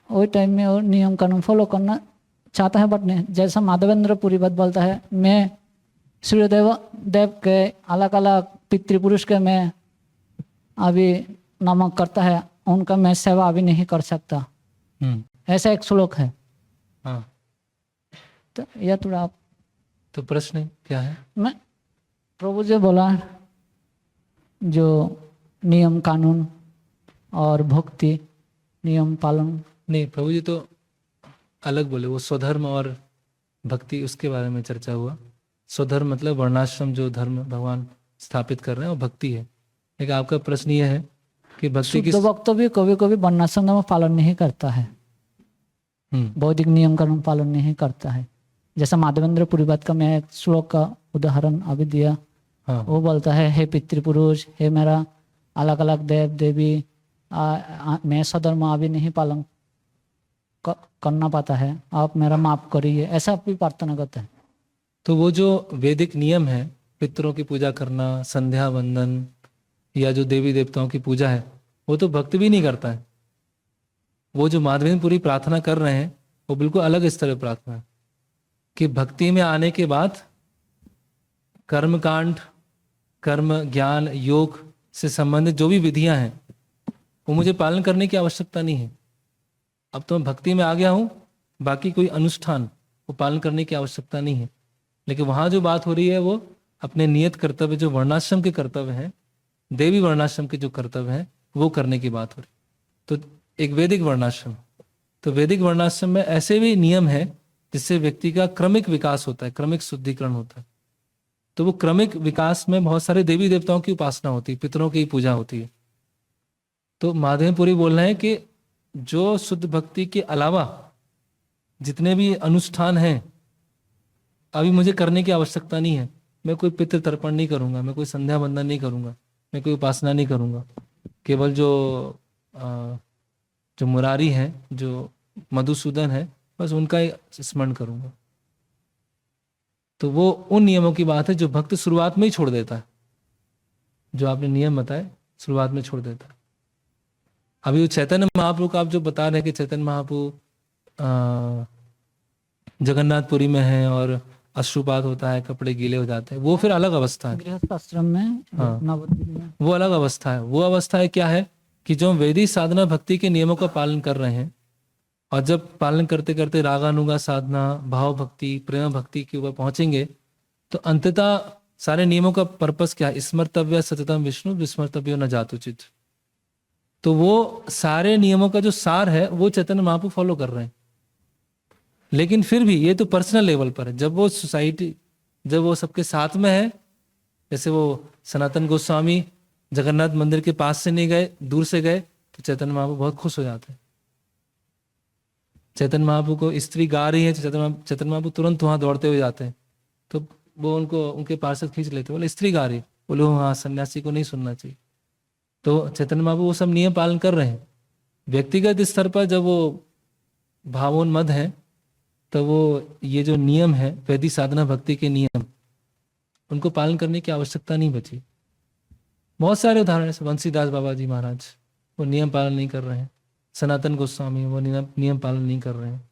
वही टाइम में और नियम कानून फॉलो करना चाहता है बट नहीं। जैसा माधवेंद्र पुरी बात बोलता है, मैं सूर्यदेव के अलग अलग पितृपुरुष के मैं अभी नमक करता है, उनका मैं सेवा अभी नहीं कर सकता। ऐसा एक श्लोक है। तो यह थोड़ा तो प्रश्न क्या है? मैं प्रभु जी बोला जो नियम कानून और भक्ति नियम पालन। नहीं, प्रभु जी तो अलग बोले, वो स्वधर्म और भक्ति उसके बारे में चर्चा हुआ। स्वधर्म मतलब वर्णाश्रम जो धर्म भगवान स्थापित कर रहे हैं, वो भक्ति है। लेकिन आपका प्रश्न ये है कि भक्ति की शुद्ध भक्त भी कभी कभी वर्णाश्रम धर्म पालन नहीं करता है, बौद्धिक नियम कानून पालन नहीं करता है। जैसा माधवेंद्र पुरी बात का मैं एक श्लोक का उदाहरण अभी दिया। हाँ, वो बोलता है, हे पितृपुरुष, हे मेरा अलग अलग देव देवी, मैं स्वधर्म अभी नहीं पालन करना पाता है, आप मेरा माफ करिए, ऐसा भी प्रार्थना करता है। तो वो जो वैदिक नियम है, पितरों की पूजा करना, संध्या वंदन या जो देवी देवताओं की पूजा है, वो तो भक्त भी नहीं करता है। वो जो माधवेंद्रपुरी प्रार्थना कर रहे हैं वो बिल्कुल अलग स्तर पर प्रार्थना है कि भक्ति में आने के बाद कर्मकांड, कर्म, ज्ञान, योग से संबंधित जो भी विधियां हैं वो मुझे पालन करने की आवश्यकता नहीं है। अब तो मैं भक्ति में आ गया हूं, बाकी कोई अनुष्ठान वो पालन करने की आवश्यकता नहीं है। लेकिन वहां जो बात हो रही है वो अपने नियत कर्तव्य, जो वर्णाश्रम के कर्तव्य हैं, देवी वर्णाश्रम के जो कर्तव्य हैं, वो करने की बात हो रही। तो एक वैदिक वर्णाश्रम, तो वैदिक वर्णाश्रम में ऐसे भी नियम है जिससे व्यक्ति का क्रमिक विकास होता है, क्रमिक शुद्धिकरण होता है। तो वो क्रमिक विकास में बहुत सारे देवी देवताओं की उपासना होती है, पितरों की पूजा होती है। तो माधवेंद्रपुरी बोल रहे हैं कि जो शुद्ध भक्ति के अलावा जितने भी अनुष्ठान हैं अभी मुझे करने की आवश्यकता नहीं है। मैं कोई पितृ तर्पण नहीं करूंगा, मैं कोई संध्या वंदन नहीं करूंगा, मैं कोई उपासना नहीं करूंगा। केवल जो मुरारी है, जो मधुसूदन है, बस उनका ही स्मरण करूंगा। तो वो उन नियमों की बात है जो भक्त शुरुआत में ही छोड़ देता है। जो आपने नियम बताए शुरुआत में छोड़ देता है। अभी वो चैतन्य महाप्रभु का आप जो बता रहे हैं कि चैतन्य महाप्रभु जगन्नाथपुरी में है और अश्रुपात होता है, कपड़े गीले हो जाते हैं, वो फिर अलग अवस्था है। गृहस्थ आश्रम में, हाँ। नवद्वीप में, वो अलग अवस्था है। वो अवस्था है क्या है कि जो वैदिक साधना भक्ति के नियमों का पालन कर रहे हैं और जब पालन करते करते रागानुगा साधना, भाव भक्ति, प्रेम भक्ति के ऊपर पहुंचेंगे तो अंततः सारे नियमों का पर्पस क्या है? स्मर्तव्य सततम विष्णु विस्मर्तव्यो न जातुचित। तो वो सारे नियमों का जो सार है वो चैतन्य महाप्रभु फॉलो कर रहे हैं। लेकिन फिर भी ये तो पर्सनल लेवल पर है। जब वो सोसाइटी, जब वो सबके साथ में है, जैसे वो सनातन गोस्वामी जगन्नाथ मंदिर के पास से नहीं गए, दूर से गए, तो चैतन्य महाप्रभु बहुत खुश हो जाते हैं। चैतन्य महाप्रभु को स्त्री गा रही है, चैतन्य महाप्रभु तुरंत वहां दौड़ते हुए जाते हैं। तो वो उनको उनके पास से खींच लेते, बोले स्त्री गा रही, बोले हाँ सन्यासी को नहीं सुनना चाहिए। तो चैतन्य महाप्रभु वो सब नियम पालन कर रहे हैं। व्यक्तिगत स्तर पर जब वो भावोन्मद है तो वो ये जो नियम है वैदिक साधना भक्ति के नियम, उनको पालन करने की आवश्यकता नहीं बची। बहुत सारे उदाहरण है। बंसीदास बाबा जी महाराज वो नियम पालन नहीं कर रहे हैं। सनातन गोस्वामी वो नियम पालन नहीं कर रहे हैं।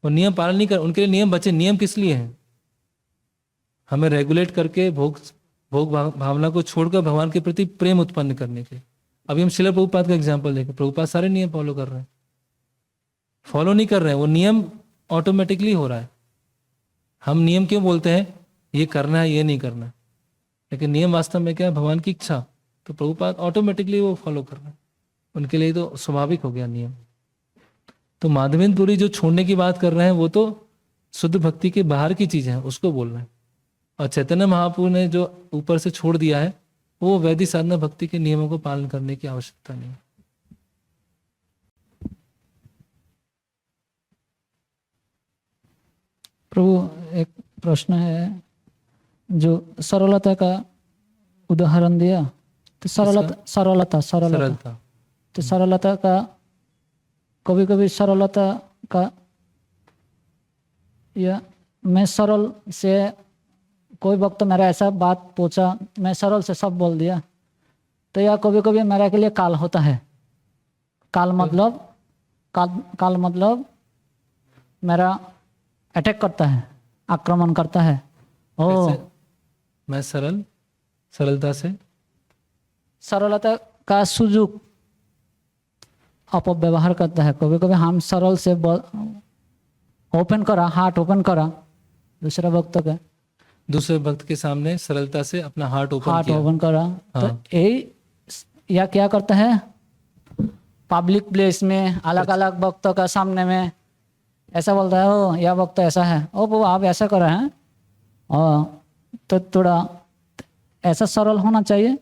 वो नियम पालन नहीं कर, उनके लिए नियम बचे। नियम किस लिए हैं? हमें रेगुलेट करके भोग भावना को छोड़कर भगवान के प्रति प्रेम उत्पन्न करने के। अभी हम श्रील प्रभुपाद का एग्जाम्पल देखें। प्रभुपाद सारे नियम फॉलो कर रहे हैं, फॉलो नहीं कर रहे हैं, वो नियम ऑटोमेटिकली हो रहा है। हम नियम क्यों बोलते हैं? ये करना है, ये नहीं करना है। लेकिन नियम वास्तव में क्या है? भगवान की इच्छा। तो प्रभुपाद ऑटोमेटिकली वो फॉलो कर रहे हैं, उनके लिए तो स्वाभाविक हो गया नियम। तो माधवेंद्रपुरी जो छोड़ने की बात कर रहे हैं वो तो शुद्ध भक्ति के बाहर की चीज है, उसको बोल रहे हैं। और चैतन्य महाप्रभु ने जो ऊपर से छोड़ दिया है वो वैदिक साधना भक्ति के नियमों को पालन करने की आवश्यकता नहीं है। प्रभु एक प्रश्न है, जो सरलता का उदाहरण दिया, तो सरलता तो सरलता का कभी कभी सरलता का, या मैं सरल से, कोई वक्त तो मेरा ऐसा बात पूछा, मैं सरल से सब बोल दिया, तो या कभी कभी मेरा के लिए काल होता है। काल मतलब मेरा अटैक करता है, आक्रमण करता है। मैं सरलता का सुजुग अपव्यवहार करता है। कभी कभी हम सरल से ओपन करा, हार्ट ओपन करा दूसरा वक्त का, दूसरे भक्त के सामने सरलता से अपना हार्ट ओपन हार्ट किया। ओपन करा। तो हाँ। यही या क्या करता है, पब्लिक प्लेस में अलग अलग भक्तों का सामने में ऐसा बोलता है, ओ यह भक्त ऐसा है, ओ वो आप ऐसा कर रहे हैं। तो थोड़ा ऐसा सरल होना चाहिए।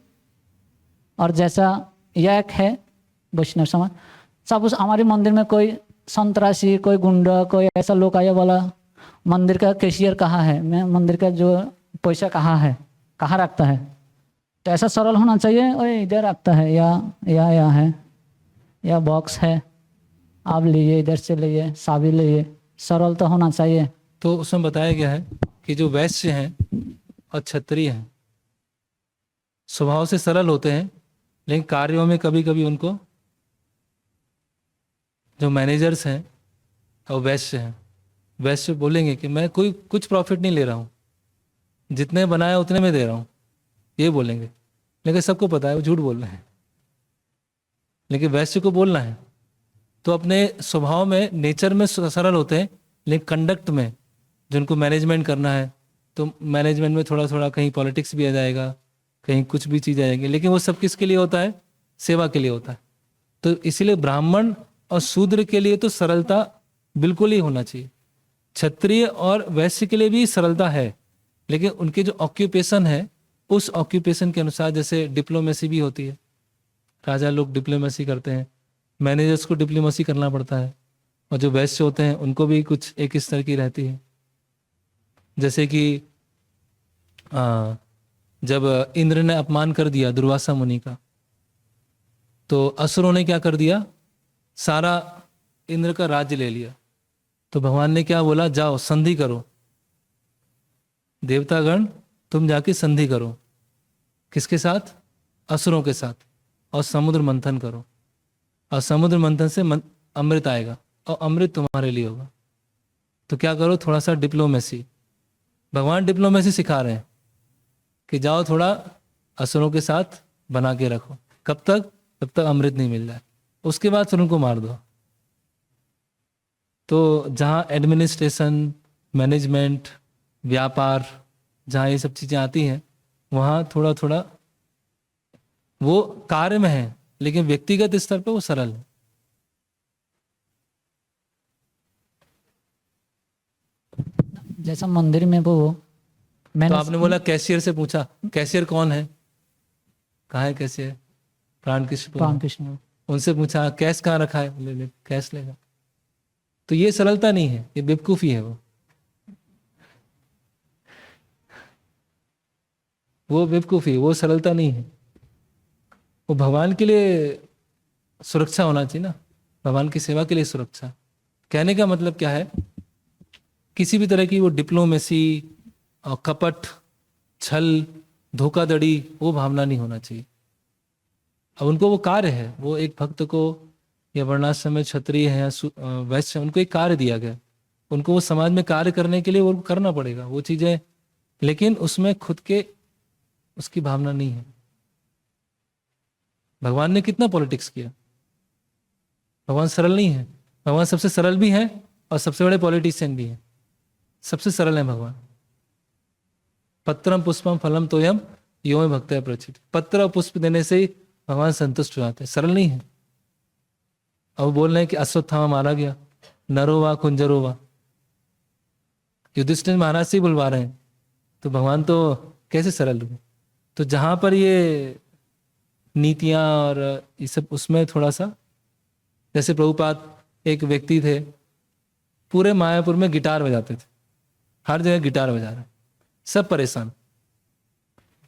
और जैसा यह एक है वैष्णव समाज, सब उस हमारे मंदिर में कोई संतरासी, कोई गुंडा, कोई ऐसा लोग आया बोला मंदिर का कैशियर कहाँ है, मैं मंदिर का जो पैसा कहाँ है, कहाँ रखता है। तो ऐसा सरल होना चाहिए, ओए इधर रखता है या है, या बॉक्स है, आप लीजिए, इधर से लीजिए, साबी लीजिए। सरल तो होना चाहिए। तो उसमें बताया गया है कि जो वैश्य हैं और क्षत्रिय हैं स्वभाव से सरल होते हैं, लेकिन कार्यों में कभी कभी उनको, जो मैनेजर्स हैं और वैश्य हैं, वैश्य बोलेंगे कि मैं कोई कुछ प्रॉफिट नहीं ले रहा हूँ, जितने बनाया उतने में दे रहा हूँ, ये बोलेंगे। लेकिन सबको पता है वो झूठ बोल रहे हैं। लेकिन वैश्य को बोलना है तो अपने स्वभाव में, नेचर में सरल होते हैं, लेकिन कंडक्ट में जिनको मैनेजमेंट करना है तो मैनेजमेंट में थोड़ा थोड़ा कहीं पॉलिटिक्स भी आ जाएगा, कहीं कुछ भी चीज़ आ जाएगी, लेकिन वो सब किसके लिए होता है? सेवा के लिए होता है। तो इसीलिए ब्राह्मण और शूद्र के लिए तो सरलता बिल्कुल ही होना चाहिए। क्षत्रिय और वैश्य के लिए भी सरलता है, लेकिन उनके जो ऑक्यूपेशन है उस ऑक्यूपेशन के अनुसार, जैसे डिप्लोमेसी भी होती है, राजा लोग डिप्लोमेसी करते हैं, मैनेजर्स को डिप्लोमेसी करना पड़ता है, और जो वैश्य होते हैं उनको भी कुछ एक स्तर की रहती है। जैसे कि जब इंद्र ने अपमान कर दिया दुर्वासा मुनि का, तो असुरों ने क्या कर दिया, सारा इंद्र का राज्य ले लिया। तो भगवान ने क्या बोला, जाओ संधि करो, देवतागण तुम जाके संधि करो, किसके साथ? असुरों के साथ, और समुद्र मंथन करो, और समुद्र मंथन से अमृत आएगा, और अमृत तुम्हारे लिए होगा। तो क्या करो, थोड़ा सा डिप्लोमेसी, भगवान डिप्लोमेसी सिखा रहे हैं कि जाओ थोड़ा असुरों के साथ बना के रखो। कब तक? जब तक अमृत नहीं मिल जाए, उसके बाद फिर उनको मार दो। तो जहाँ एडमिनिस्ट्रेशन, मैनेजमेंट, व्यापार, जहाँ ये सब चीज़ें आती हैं, वहाँ थोड़ा थोड़ा वो कार्य में है, लेकिन व्यक्तिगत स्तर पे वो सरल है। जैसा मंदिर में वो तो मैंने आपने बोला कैशियर से पूछा, कैशियर कौन है, कहाँ है कैशियर? प्राण प्राण कृष्ण उनसे पूछा कैश कहाँ रखा है, ले कैश लेगा। तो ये सरलता नहीं है, ये बेवकूफी है। वो बेवकूफी, वो सरलता नहीं है। वो भगवान के लिए सुरक्षा होना चाहिए ना, भगवान की सेवा के लिए सुरक्षा। कहने का मतलब क्या है, किसी भी तरह की वो डिप्लोमेसी और कपट, छल, धोखाधड़ी, वो भावना नहीं होना चाहिए। अब उनको वो कार्य है, वो एक भक्त को, या वर्णाश्रम में क्षत्रिय है या वैश्य, उनको एक कार्य दिया गया, उनको वो समाज में कार्य करने के लिए वो करना पड़ेगा वो चीजें, लेकिन उसमें खुद के उसकी भावना नहीं है। भगवान ने कितना पॉलिटिक्स किया, भगवान सरल नहीं है। भगवान सबसे सरल भी है और सबसे बड़े पॉलिटिशियन भी है, सबसे सरल है भगवान। पत्रम पुष्पम फलम तोयम यो में भक्त है प्रचित। पत्र और पुष्प देने से ही भगवान संतुष्ट हो जाते हैं, सरल नहीं है। अब वो बोल रहे हैं कि अश्वत्थामा मारा गया, नरोवा कुंजरोवा, युधिष्ठिर महाराज से ही बुलवा रहे हैं, तो भगवान तो कैसे सरल हुए। तो जहां पर ये नीतियां और ये सब, उसमें थोड़ा सा, जैसे प्रभुपाद एक व्यक्ति थे, पूरे मायापुर में गिटार बजाते थे, हर जगह गिटार बजा रहे, सब परेशान,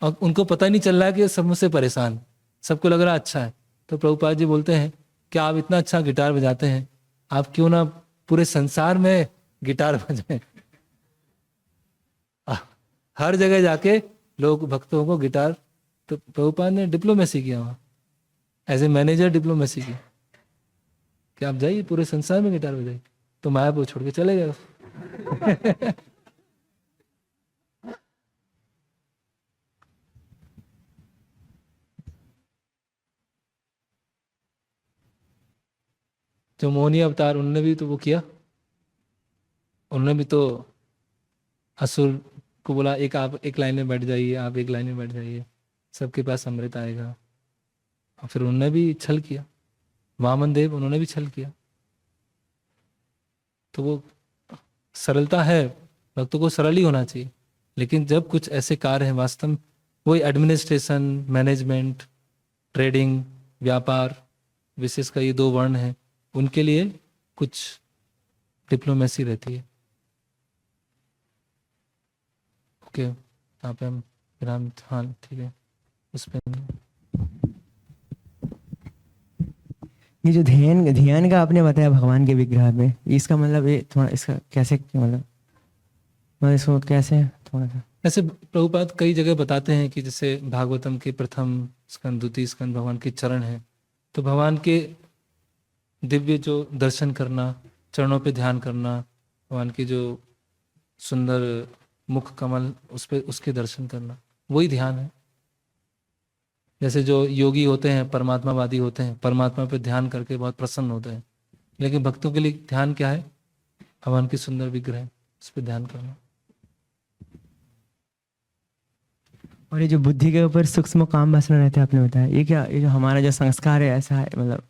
और उनको पता ही नहीं चल रहा है कि सब मुझसे परेशान, सबको लग रहा अच्छा है। तो प्रभुपाद जी बोलते हैं कि आप इतना अच्छा गिटार बजाते हैं, आप क्यों ना पूरे संसार में गिटार बजाएं। हर जगह जाके लोग, भक्तों को गिटार, तो प्रभुपाद ने डिप्लोमेसी किया वहाँ, एज ए मैनेजर डिप्लोमेसी की कि आप जाइए पूरे संसार में गिटार बजाइए। तो मायापुर छोड़ के चले गए। जो मोहिनी अवतार, उन्होंने भी तो वो किया, उन्होंने भी तो असुर को बोला एक आप एक लाइन में बैठ जाइए, आप एक लाइन में बैठ जाइए, सबके पास अमृत आएगा। और फिर उन्होंने भी छल किया, वामन देव उन्होंने भी छल किया। तो वो सरलता है, भक्तों को सरल ही होना चाहिए। लेकिन जब कुछ ऐसे कार्य हैं वास्तव में, वही एडमिनिस्ट्रेशन, मैनेजमेंट, ट्रेडिंग, व्यापार, विशेषकर ये 2 वर्ण हैं, उनके लिए कुछ डिप्लोमेसी रहती है। ओके, यहाँ पे हम विराम, हाँ ठीक है, उस पर ये जो ध्यान ध्यान का आपने बताया भगवान के विग्रह में, इसका मतलब ये थोड़ा इसका कैसे मतलब इसको कैसे थोड़ा सा। ऐसे प्रभुपाद कई जगह बताते हैं कि जैसे भागवतम के प्रथम स्कंद, द्वितीय स्कंद भगवान के चरण हैं, तो भगवान के दिव्य जो दर्शन करना, चरणों पे ध्यान करना, भगवान की जो सुंदर मुख कमल, उस पे उसके दर्शन करना, वही ध्यान है। जैसे जो योगी होते हैं, परमात्मावादी होते हैं, परमात्मा पे ध्यान करके बहुत प्रसन्न होते हैं, लेकिन भक्तों के लिए ध्यान क्या है? भगवान की सुंदर विग्रह, उस पर ध्यान करना। और ये जो बुद्धि के ऊपर सूक्ष्म काम वासना रहते हैं आपने बताया, ये क्या, ये जो हमारा जो संस्कार है ऐसा है मतलब,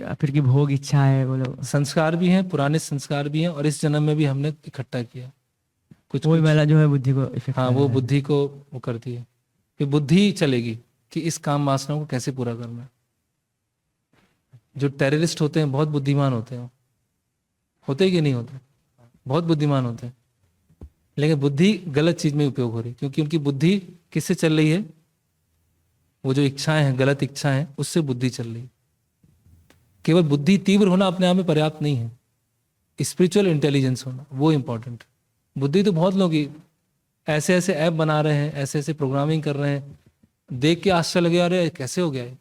या फिर की भोग इच्छा है बोलो? संस्कार भी हैं, पुराने संस्कार भी हैं, और इस जन्म में भी हमने इकट्ठा किया कुछ वही वाला जो है बुद्धि को इफेक्ट। हाँ, वो बुद्धि को वो करती है, कि बुद्धि चलेगी कि इस काम वासना को कैसे पूरा करना है। जो टेररिस्ट होते हैं बहुत बुद्धिमान होते हैं, होते कि नहीं होते? बहुत बुद्धिमान होते हैं, लेकिन बुद्धि गलत चीज में उपयोग हो रही, क्योंकि उनकी बुद्धि किससे चल रही है? वो जो इच्छाएं हैं, गलत इच्छाएं, उससे बुद्धि चल रही है। केवल बुद्धि तीव्र होना अपने आप में पर्याप्त नहीं है, स्पिरिचुअल इंटेलिजेंस होना वो इंपॉर्टेंट है। बुद्धि तो बहुत लोग ऐसे ऐसे ऐप बना रहे हैं, ऐसे ऐसे प्रोग्रामिंग कर रहे हैं, देख के आश्चर्य लगे, अरे कैसे हो गया है,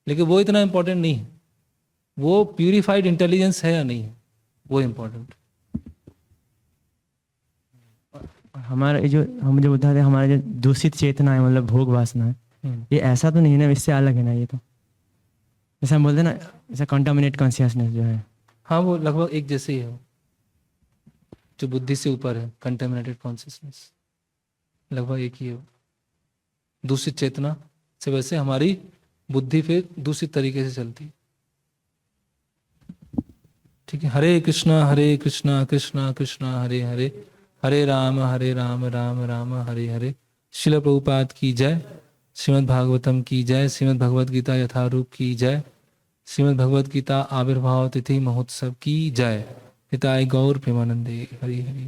लेकिन वो इतना इंपॉर्टेंट नहीं है। वो प्यूरिफाइड इंटेलिजेंस है या नहीं है, वो इंपॉर्टेंट। हमारा ये जो हम जो बताते हैं, हमारा जो दूषित चेतना है मतलब भोग वासना है, ये ऐसा तो नहीं है ना, इससे अलग है ना ये तो? जैसे हम बोलते हैं ना, जैसा कंटामिनेट कॉन्शियसनेस जो है। हाँ, वो लगभग एक जैसे ही है, जो बुद्धि से ऊपर है, कंटेमिनेटेड कॉन्शियसनेस, लगभग एक ही है। दूषित चेतना से वैसे हमारी बुद्धि फिर दूषित तरीके से चलती है। ठीक है, हरे कृष्णा कृष्णा कृष्णा हरे हरे, हरे राम राम राम हरे हरे। श्रील प्रभुपाद की जय, श्रीमद् भागवतम की जय, श्रीमद् भगवद गीता यथारूप की जय, श्रीमद् भगवद गीता आविर्भाव तिथि महोत्सव की जय। हिताय गौर प्रेमानंदे, हरि हरि।